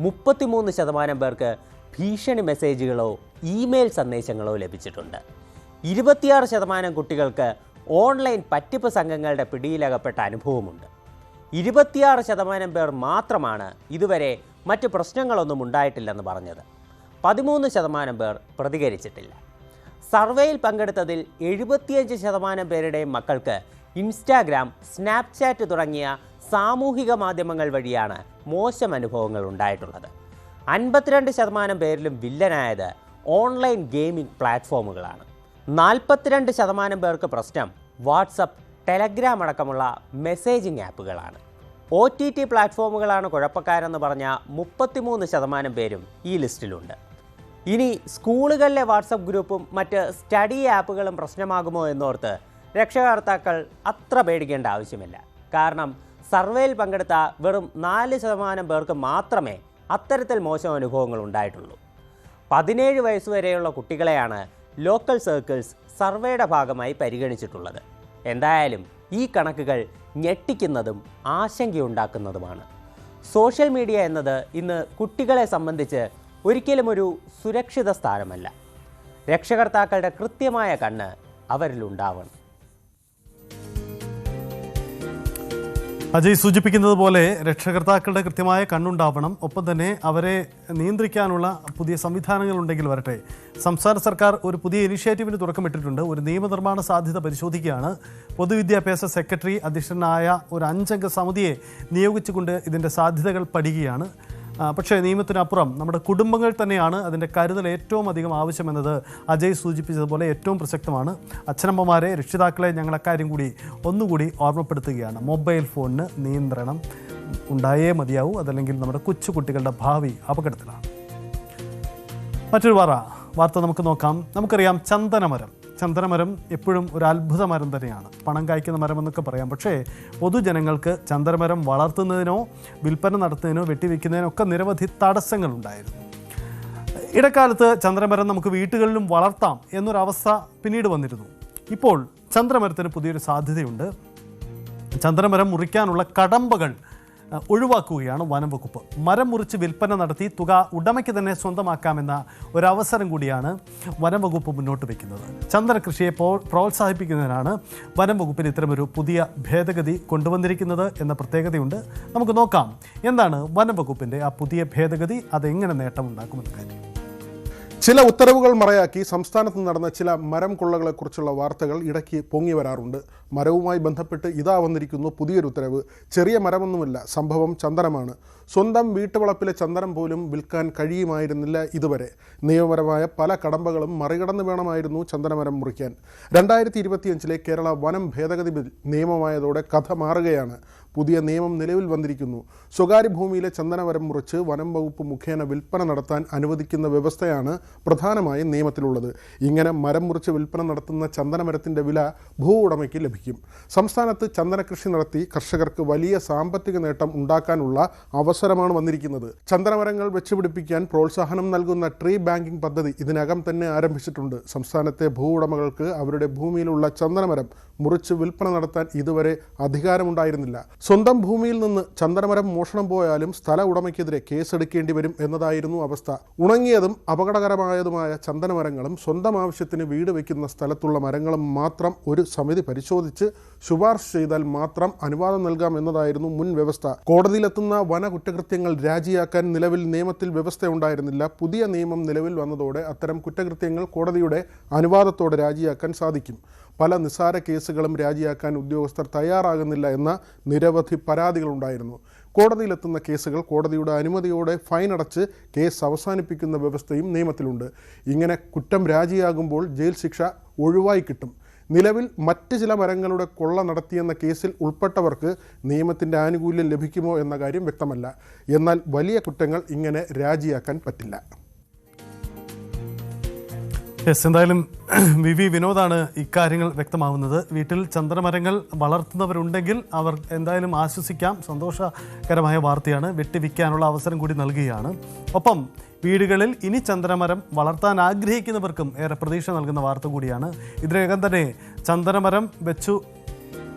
33% പേർക്ക് ഭീഷണി മെസ്സേജുകളോ ഇമെയിൽ സന്ദേശങ്ങളോ ലഭിച്ചിട്ടുണ്ട്. 26% കുട്ടികൾക്ക് ഓൺലൈൻ പറ്റിപ്പ് സംഘങ്ങളുടെ പിടിയിലകപ്പെട്ട അനുഭവമുണ്ട്. 26% പേർ മാത്രമാണ് ഇതുവരെ മറ്റ് പ്രശ്നങ്ങളൊന്നും ഉണ്ടായിട്ടില്ലെന്ന് പറഞ്ഞത്. 13% പേർ പ്രതികരിച്ചിട്ടില്ല. സർവേയിൽ പങ്കെടുത്തതിൽ 75% പേരുടെയും മക്കൾക്ക് ഇൻസ്റ്റാഗ്രാം, സ്നാപ്ചാറ്റ് തുടങ്ങിയ സാമൂഹിക മാധ്യമങ്ങൾ വഴിയാണ് മോശം അനുഭവങ്ങൾ ഉണ്ടായിട്ടുള്ളത്. 52% പേരിലും വില്ലനായത് ഓൺലൈൻ ഗെയിമിംഗ് പ്ലാറ്റ്ഫോമുകളാണ്. 42% പേർക്ക് പ്രശ്നം വാട്സപ്പ്, ടെലഗ്രാം അടക്കമുള്ള മെസ്സേജിംഗ് ആപ്പുകളാണ്. OTT പ്ലാറ്റ്ഫോമുകളാണ് കുഴപ്പക്കാരെന്ന് പറഞ്ഞ 33% പേരും ഈ ലിസ്റ്റിലുണ്ട്. ഇനി സ്കൂളുകളിലെ വാട്സപ്പ് ഗ്രൂപ്പും മറ്റ് സ്റ്റഡി ആപ്പുകളും പ്രശ്നമാകുമോ എന്നോർത്ത് രക്ഷകർത്താക്കൾ അത്ര പേടിക്കേണ്ട ആവശ്യമില്ല. കാരണം സർവേയിൽ പങ്കെടുത്ത വെറും 4% പേർക്ക് മാത്രമേ അത്തരത്തിൽ മോശം അനുഭവങ്ങൾ ഉണ്ടായിട്ടുള്ളൂ. 17 വയസ്സുവരെയുള്ള കുട്ടികളെയാണ് ലോക്കൽ സർക്കിൾസ് സർവേയുടെ ഭാഗമായി പരിഗണിച്ചിട്ടുള്ളത്. എന്തായാലും ഈ കണക്കുകൾ ഞെട്ടിക്കുന്നതും ആശങ്കയുണ്ടാക്കുന്നതുമാണ്. സോഷ്യൽ മീഡിയ എന്നത് ഇന്ന് കുട്ടികളെ സംബന്ധിച്ച് ഒരിക്കലും ഒരു സുരക്ഷിത സ്ഥാനമല്ല. രക്ഷകർത്താക്കളുടെ കൃത്യമായ കണ്ണ് അവരിലുണ്ടാവണം. അജയ് സൂചിപ്പിക്കുന്നത് പോലെ രക്ഷകർത്താക്കളുടെ കൃത്യമായ കണ്ണുണ്ടാവണം. ഒപ്പം തന്നെ അവരെ നിയന്ത്രിക്കാനുള്ള പുതിയ സംവിധാനങ്ങൾ ഉണ്ടെങ്കിൽ വരട്ടെ. സംസ്ഥാന സർക്കാർ ഒരു പുതിയ ഇനിഷ്യേറ്റീവിന് തുടക്കമിട്ടിട്ടുണ്ട്. ഒരു നിയമനിർമ്മാണ സാധ്യത പരിശോധിക്കുകയാണ്. പൊതുവിദ്യാഭ്യാസ സെക്രട്ടറി അധ്യക്ഷനായ ഒരു 5 അംഗ സമിതിയെ നിയോഗിച്ചുകൊണ്ട് ഇതിൻ്റെ സാധ്യതകൾ പഠിക്കുകയാണ്. പക്ഷേ നിയമത്തിനപ്പുറം നമ്മുടെ കുടുംബങ്ങൾ തന്നെയാണ് അതിൻ്റെ കരുതൽ ഏറ്റവും അധികം ആവശ്യമെന്നത് അജയ് സൂചിപ്പിച്ചതുപോലെ ഏറ്റവും പ്രസക്തമാണ്. അച്ഛനമ്മമാരെ, രക്ഷിതാക്കളെ ഞങ്ങൾ അക്കാര്യം കൂടി ഒന്നുകൂടി ഓർമ്മപ്പെടുത്തുകയാണ്. മൊബൈൽ ഫോണിന് നിയന്ത്രണം ഉണ്ടായേ മതിയാവൂ, അതല്ലെങ്കിൽ നമ്മുടെ കൊച്ചുകുട്ടികളുടെ ഭാവി അപകടത്തിലാണ്. മറ്റൊരു വാർത്ത നമുക്ക് നോക്കാം. നമുക്കറിയാം, ചന്ദനമരം എപ്പോഴും ഒരു അത്ഭുത മരം തന്നെയാണ്. പണം കായ്ക്കുന്ന മരം എന്നൊക്കെ പറയാം. പക്ഷേ പൊതുജനങ്ങൾക്ക് ചന്ദനമരം വളർത്തുന്നതിനോ വിൽപ്പന നടത്തുന്നതിനോ വെട്ടിവെക്കുന്നതിനോ ഒക്കെ നിരവധി തടസ്സങ്ങളുണ്ടായിരുന്നു. ഇടക്കാലത്ത് ചന്ദനമരം നമുക്ക് വീട്ടുകളിലും വളർത്താം എന്നൊരവസ്ഥ പിന്നീട് വന്നിരുന്നു. ഇപ്പോൾ ചന്ദനമരത്തിന് പുതിയൊരു സാധ്യതയുണ്ട്. ചന്ദനമരം മുറിക്കാനുള്ള കടമ്പകൾ ഒഴിവാക്കുകയാണ് വനം വകുപ്പ്. മരം മുറിച്ച് വിൽപ്പന നടത്തി തുക ഉടമയ്ക്ക് തന്നെ സ്വന്തമാക്കാമെന്ന ഒരവസരം കൂടിയാണ് വനം വകുപ്പ് മുന്നോട്ട് വയ്ക്കുന്നത്. ചന്ദന കൃഷിയെ പ്രോത്സാഹിപ്പിക്കുന്നതിനാണ് വനം വകുപ്പിന് ഇത്തരമൊരു പുതിയ ഭേദഗതി കൊണ്ടുവന്നിരിക്കുന്നത് എന്ന പ്രത്യേകതയുണ്ട്. നമുക്ക് നോക്കാം എന്താണ് വനം വകുപ്പിൻ്റെ ആ പുതിയ ഭേദഗതി, അതെങ്ങനെ നേട്ടമുണ്ടാക്കുമെന്ന കാര്യം. ചില ഉത്തരവുകൾ മറയാക്കി സംസ്ഥാനത്ത് നടന്ന ചില മരം കൊള്ളകളെക്കുറിച്ചുള്ള വാർത്തകൾ ഇടയ്ക്ക് പൊങ്ങി വരാറുണ്ട്. മരവുമായി ബന്ധപ്പെട്ട് ഇതാ വന്നിരിക്കുന്നു പുതിയൊരു ഉത്തരവ്. ചെറിയ മരമൊന്നുമില്ല, സംഭവം ചന്ദനമാണ്. സ്വന്തം വീട്ടുവളപ്പിലെ ചന്ദനം പോലും വിൽക്കാൻ കഴിയുമായിരുന്നില്ല ഇതുവരെ. നിയമപരമായ പല കടമ്പകളും മറികടന്ന് വേണമായിരുന്നു ചന്ദനമരം മുറിക്കാൻ. 2025 കേരള വനം ഭേദഗതി ബിൽ നിയമമായതോടെ കഥ മാറുകയാണ്. പുതിയ നിയമം നിലവിൽ വന്നിരിക്കുന്നു. സ്വകാര്യ ഭൂമിയിലെ ചന്ദനമരം മുറിച്ച് വനം വകുപ്പ് മുഖേന വിൽപ്പന നടത്താൻ അനുവദിക്കുന്ന വ്യവസ്ഥയാണ് പ്രധാനമായും നിയമത്തിലുള്ളത്. ഇങ്ങനെ മരം മുറിച്ച് വിൽപ്പന നടത്തുന്ന ചന്ദനമരത്തിൻ്റെ വില ഭൂ ഉടമയ്ക്ക് ലഭിക്കും. സംസ്ഥാനത്ത് ചന്ദന കൃഷി നടത്തി കർഷകർക്ക് വലിയ സാമ്പത്തിക നേട്ടം ഉണ്ടാക്കാനുള്ള അവസരമാണ് വന്നിരിക്കുന്നത്. ചന്ദനമരങ്ങൾ വെച്ചുപിടിപ്പിക്കാൻ പ്രോത്സാഹനം നൽകുന്ന ട്രീ ബാങ്കിംഗ് പദ്ധതി ഇതിനകം തന്നെ ആരംഭിച്ചിട്ടുണ്ട്. സംസ്ഥാനത്തെ ഭൂ ഉടമകൾക്ക് അവരുടെ ഭൂമിയിലുള്ള ചന്ദനമരം മുറിച്ച് വിൽപ്പന നടത്താൻ ഇതുവരെ അധികാരമുണ്ടായിരുന്നില്ല. സ്വന്തം ഭൂമിയിൽ നിന്ന് ചന്ദനമരം മോഷണം പോയാലും സ്ഥല ഉടമയ്ക്കെതിരെ കേസെടുക്കേണ്ടി വരും എന്നതായിരുന്നു അവസ്ഥ. ഉണങ്ങിയതും അപകടകരമായതുമായ ചന്ദനമരങ്ങളും സ്വന്തം ആവശ്യത്തിന് വീട് വയ്ക്കുന്ന സ്ഥലത്തുള്ള മരങ്ങളും മാത്രം ഒരു സമിതി പരിശോധിച്ച് ശുപാർശ ചെയ്താൽ മാത്രം അനുവാദം നൽകാം എന്നതായിരുന്നു മുൻ വ്യവസ്ഥ. കോടതിയിലെത്തുന്ന വന കുറ്റകൃത്യങ്ങൾ രാജിയാക്കാൻ നിലവിൽ നിയമത്തിൽ വ്യവസ്ഥയുണ്ടായിരുന്നില്ല. പുതിയ നിയമം നിലവിൽ വന്നതോടെ അത്തരം കുറ്റകൃത്യങ്ങൾ കോടതിയുടെ അനുവാദത്തോടെ രാജിയാക്കാൻ സാധിക്കും. പല നിസ്സാര കേസുകളും രാജിയാക്കാൻ ഉദ്യോഗസ്ഥർ തയ്യാറാകുന്നില്ല എന്ന നിരവധി പരാതികളുണ്ടായിരുന്നു. കോടതിയിലെത്തുന്ന കേസുകൾ കോടതിയുടെ അനുമതിയോടെ ഫൈൻ അടച്ച് കേസ് അവസാനിപ്പിക്കുന്ന വ്യവസ്ഥയും നിയമത്തിലുണ്ട്. ഇങ്ങനെ കുറ്റം രാജിയാകുമ്പോൾ ജയിൽ ശിക്ഷ ഒഴിവായി കിട്ടും. നിലവിൽ മറ്റ് ചില മരങ്ങളുടെ കൊള്ള നടത്തിയെന്ന കേസിൽ ഉൾപ്പെട്ടവർക്ക് നിയമത്തിൻ്റെ ആനുകൂല്യം ലഭിക്കുമോ എന്ന കാര്യം വ്യക്തമല്ല. എന്നാൽ വലിയ കുറ്റങ്ങൾ ഇങ്ങനെ രാജിയാക്കാൻ പറ്റില്ല. എന്തായാലും വി വിനോദാണ് ഇക്കാര്യങ്ങൾ വ്യക്തമാവുന്നത്. വീട്ടിൽ ചന്ദനമരങ്ങൾ വളർത്തുന്നവരുണ്ടെങ്കിൽ അവർ എന്തായാലും ആശ്വസിക്കാം. സന്തോഷകരമായ വാർത്തയാണ്. വെട്ടിവിൽക്കാനുള്ള അവസരം കൂടി നൽകുകയാണ്. ഒപ്പം വീടുകളിൽ ഇനി ചന്ദനമരം വളർത്താൻ ആഗ്രഹിക്കുന്നവർക്കും ഏറെ പ്രതീക്ഷ നൽകുന്ന വാർത്ത കൂടിയാണ്. ഇതിനകം തന്നെ ചന്ദനമരം വെച്ചു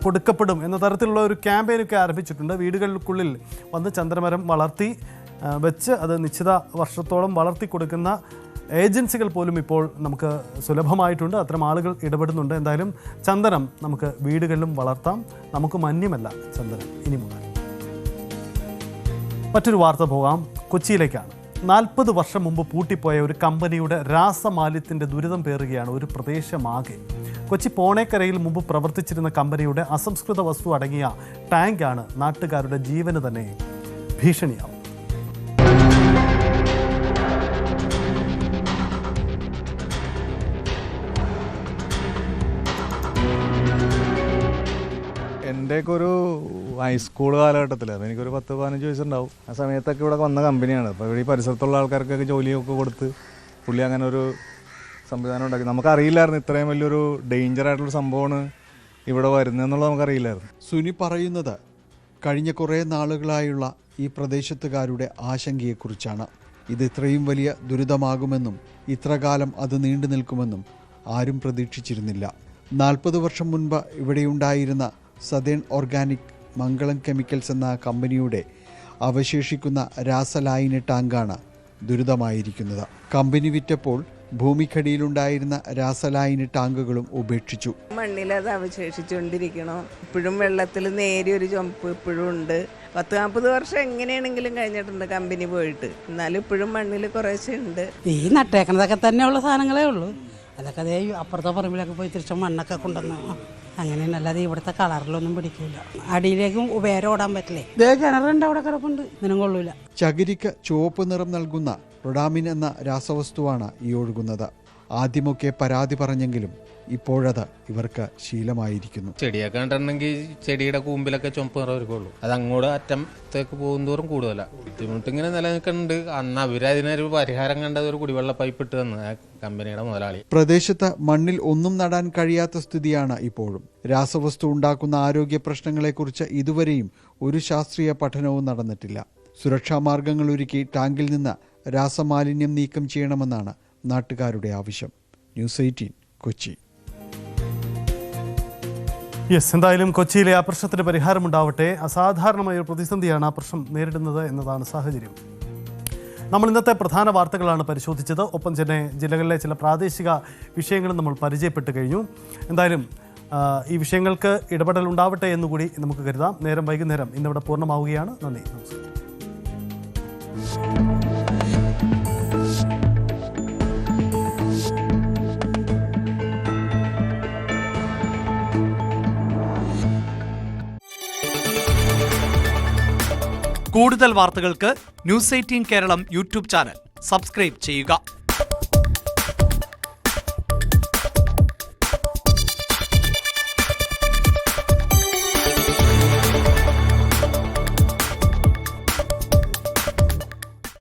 കൊടുക്കപ്പെടും എന്ന തരത്തിലുള്ള ഒരു ക്യാമ്പയിനൊക്കെ ആരംഭിച്ചിട്ടുണ്ട്. വീടുകൾക്കുള്ളിൽ വന്ന് ചന്ദനമരം വളർത്തി വെച്ച് അത് നിശ്ചിത വർഷത്തോളം വളർത്തി കൊടുക്കുന്ന ഏജൻസികൾ പോലും ഇപ്പോൾ നമുക്ക് സുലഭമായിട്ടുണ്ട്. അത്തരം ആളുകൾ ഇടപെടുന്നുണ്ട്. എന്തായാലും ചന്ദനം നമുക്ക് വീടുകളിലും വളർത്താം. നമുക്ക് മന്യമല്ല ചന്ദനം ഇനി മുതൽ. മറ്റൊരു വാർത്ത പോകാം. കൊച്ചിയിലേക്കാണ്. 40 വർഷം മുമ്പ് പൂട്ടിപ്പോയ ഒരു കമ്പനിയുടെ രാസമാലിന്യത്തിൻ്റെ ദുരിതം പേറുകയാണ് ഒരു പ്രദേശമാകെ. കൊച്ചി പോണേക്കരയിൽ മുമ്പ് പ്രവർത്തിച്ചിരുന്ന കമ്പനിയുടെ അസംസ്കൃത വസ്തു അടങ്ങിയ ടാങ്കാണ് നാട്ടുകാരുടെ ജീവന് തന്നെ ഭീഷണിയാവും. എൻ്റെയൊക്കെ ഒരു ഹൈസ്കൂൾ കാലഘട്ടത്തിലായിരുന്നു. എനിക്കൊരു 10-15 വയസ്സുണ്ടാവും. ആ സമയത്തൊക്കെ ഇവിടെ വന്ന കമ്പനിയാണ്. അപ്പോൾ ഇവിടെ ഈ പരിസരത്തുള്ള ആൾക്കാർക്കൊക്കെ ജോലിയൊക്കെ കൊടുത്ത് പുള്ളി അങ്ങനെ ഒരു സംവിധാനം ഉണ്ടാക്കി. നമുക്കറിയില്ലായിരുന്നു ഇത്രയും വലിയൊരു ഡേഞ്ചർ ആയിട്ടുള്ള സംഭവമാണ് ഇവിടെ വരുന്നതെന്നുള്ളത് നമുക്കറിയില്ലായിരുന്നു. സുനി പറയുന്നത് കഴിഞ്ഞ കുറേ നാളുകളായുള്ള ഈ പ്രദേശത്തുകാരുടെ ആശങ്കയെക്കുറിച്ചാണ്. ഇത് ഇത്രയും വലിയ ദുരിതമാകുമെന്നും ഇത്രകാലം അത് നീണ്ടു നിൽക്കുമെന്നും ആരും പ്രതീക്ഷിച്ചിരുന്നില്ല. 40 വർഷം മുൻപ് ഇവിടെയുണ്ടായിരുന്ന സദേൺ ഓർഗാനിക് മംഗളം കെമിക്കൽസ് എന്ന കമ്പനിയുടെ അവശേഷിക്കുന്ന രാസലായിനി ടാങ്കാണ് ദുരിതമായിരിക്കുന്നത്. കമ്പനി വിറ്റപ്പോൾ ഭൂമിക്കടിയിലുണ്ടായിരുന്ന രാസലായിനി ടാങ്കുകളും ഉപേക്ഷിച്ചു. മണ്ണിലത് അവശേഷിച്ചുകൊണ്ടിരിക്കണം. ഇപ്പോഴും വെള്ളത്തിൽ നേരിയൊരു ചുമപ്പ് ഇപ്പോഴും ഉണ്ട്. 40-40 വർഷം എങ്ങനെയാണെങ്കിലും കഴിഞ്ഞിട്ടുണ്ട് കമ്പനി പോയിട്ട്. എന്നാലും ഇപ്പോഴും മണ്ണിൽ കുറേശ്ശെ ഉണ്ട്. ഈ നട്ടേക്കണതൊക്കെ തന്നെയുള്ള സാധനങ്ങളേ ഉള്ളൂ. അതൊക്കെ അതേ അപ്പുറത്തെ പറമ്പിലൊക്കെ പോയി തിരിച്ച മണ്ണൊക്കെ കൊണ്ടുവന്ന അങ്ങനെയാണ്. അല്ലാതെ ഇവിടുത്തെ കളറിലൊന്നും പിടിക്കില്ല. അടിയിലേക്കും വേറെ ഓടാൻ പറ്റില്ലേ. ഇതേ കിണറുണ്ട് അവിടെ കിടപ്പുണ്ട്. ഇതിനും കൊള്ളൂല. ചകിരിക്ക് ചുവപ്പ് നിറം നൽകുന്ന റൊഡാമിൻ എന്ന രാസവസ്തുവാണ് ഈ ഒഴുകുന്നത്. ആദ്യമൊക്കെ പരാതി പറഞ്ഞെങ്കിലും ഇപ്പോഴത് ഇവർക്ക് ശീലമായിരിക്കുന്നു. ചെടിയൊക്കെ കണ്ടിട്ടുണ്ടെങ്കിൽ ചെടിയുടെ കൂമ്പിലൊക്കെ ചുമപ്പ് നിറവർക്കുള്ളൂ. അത് അങ്ങോട്ട് അറ്റത്തേക്ക് പോകുന്തോറും കൂടുതലാണ്. ബുദ്ധിമുട്ടിങ്ങനെ നിലനിൽക്കുന്നുണ്ട്. അന്ന് അവരതിനൊരു പരിഹാരം കണ്ടത് ഒരു കുടിവെള്ള പൈപ്പ് ഇട്ട് തന്നു ആ കമ്പനിയുടെ മുതലാളി. പ്രദേശത്ത് മണ്ണിൽ ഒന്നും നടാൻ കഴിയാത്ത സ്ഥിതിയാണ് ഇപ്പോഴും. രാസവസ്തു ഉണ്ടാക്കുന്ന ആരോഗ്യ പ്രശ്നങ്ങളെക്കുറിച്ച് ഇതുവരെയും ഒരു ശാസ്ത്രീയ പഠനവും നടന്നിട്ടില്ല. സുരക്ഷാ മാർഗങ്ങൾ ഒരുക്കി ടാങ്കിൽ നിന്ന് രാസമാലിന്യം നീക്കം ചെയ്യണമെന്നാണ് നാട്ടുകാരുടെ ആവശ്യം. ന്യൂസ് 18 കൊച്ചി. എന്തായാലും കൊച്ചിയിലെ ആ പ്രശ്നത്തിന് പരിഹാരമുണ്ടാവട്ടെ. അസാധാരണമായ ഒരു പ്രതിസന്ധിയാണ് ആ പ്രശ്നം നേരിടുന്നത് എന്നതാണ് സാഹചര്യം. നമ്മൾ ഇന്നത്തെ പ്രധാന വാർത്തകളാണ് പരിശോധിച്ചത്. ഒപ്പം തന്നെ ജില്ലകളിലെ ചില പ്രാദേശിക വിഷയങ്ങളും നമ്മൾ പരിചയപ്പെട്ട് കഴിഞ്ഞു. എന്തായാലും ഈ വിഷയങ്ങൾക്ക് ഇടപെടൽ ഉണ്ടാവട്ടെ എന്നുകൂടി നമുക്ക് കരുതാം. വൈകുന്നേരം ഇന്നിവിടെ പൂർണ്ണമാവുകയാണ്. നന്ദി, നമസ്കാരം. കൂടുതൽ വാർത്തകൾക്ക് news 18 Keralam YouTube channel subscribe ചെയ്യുക.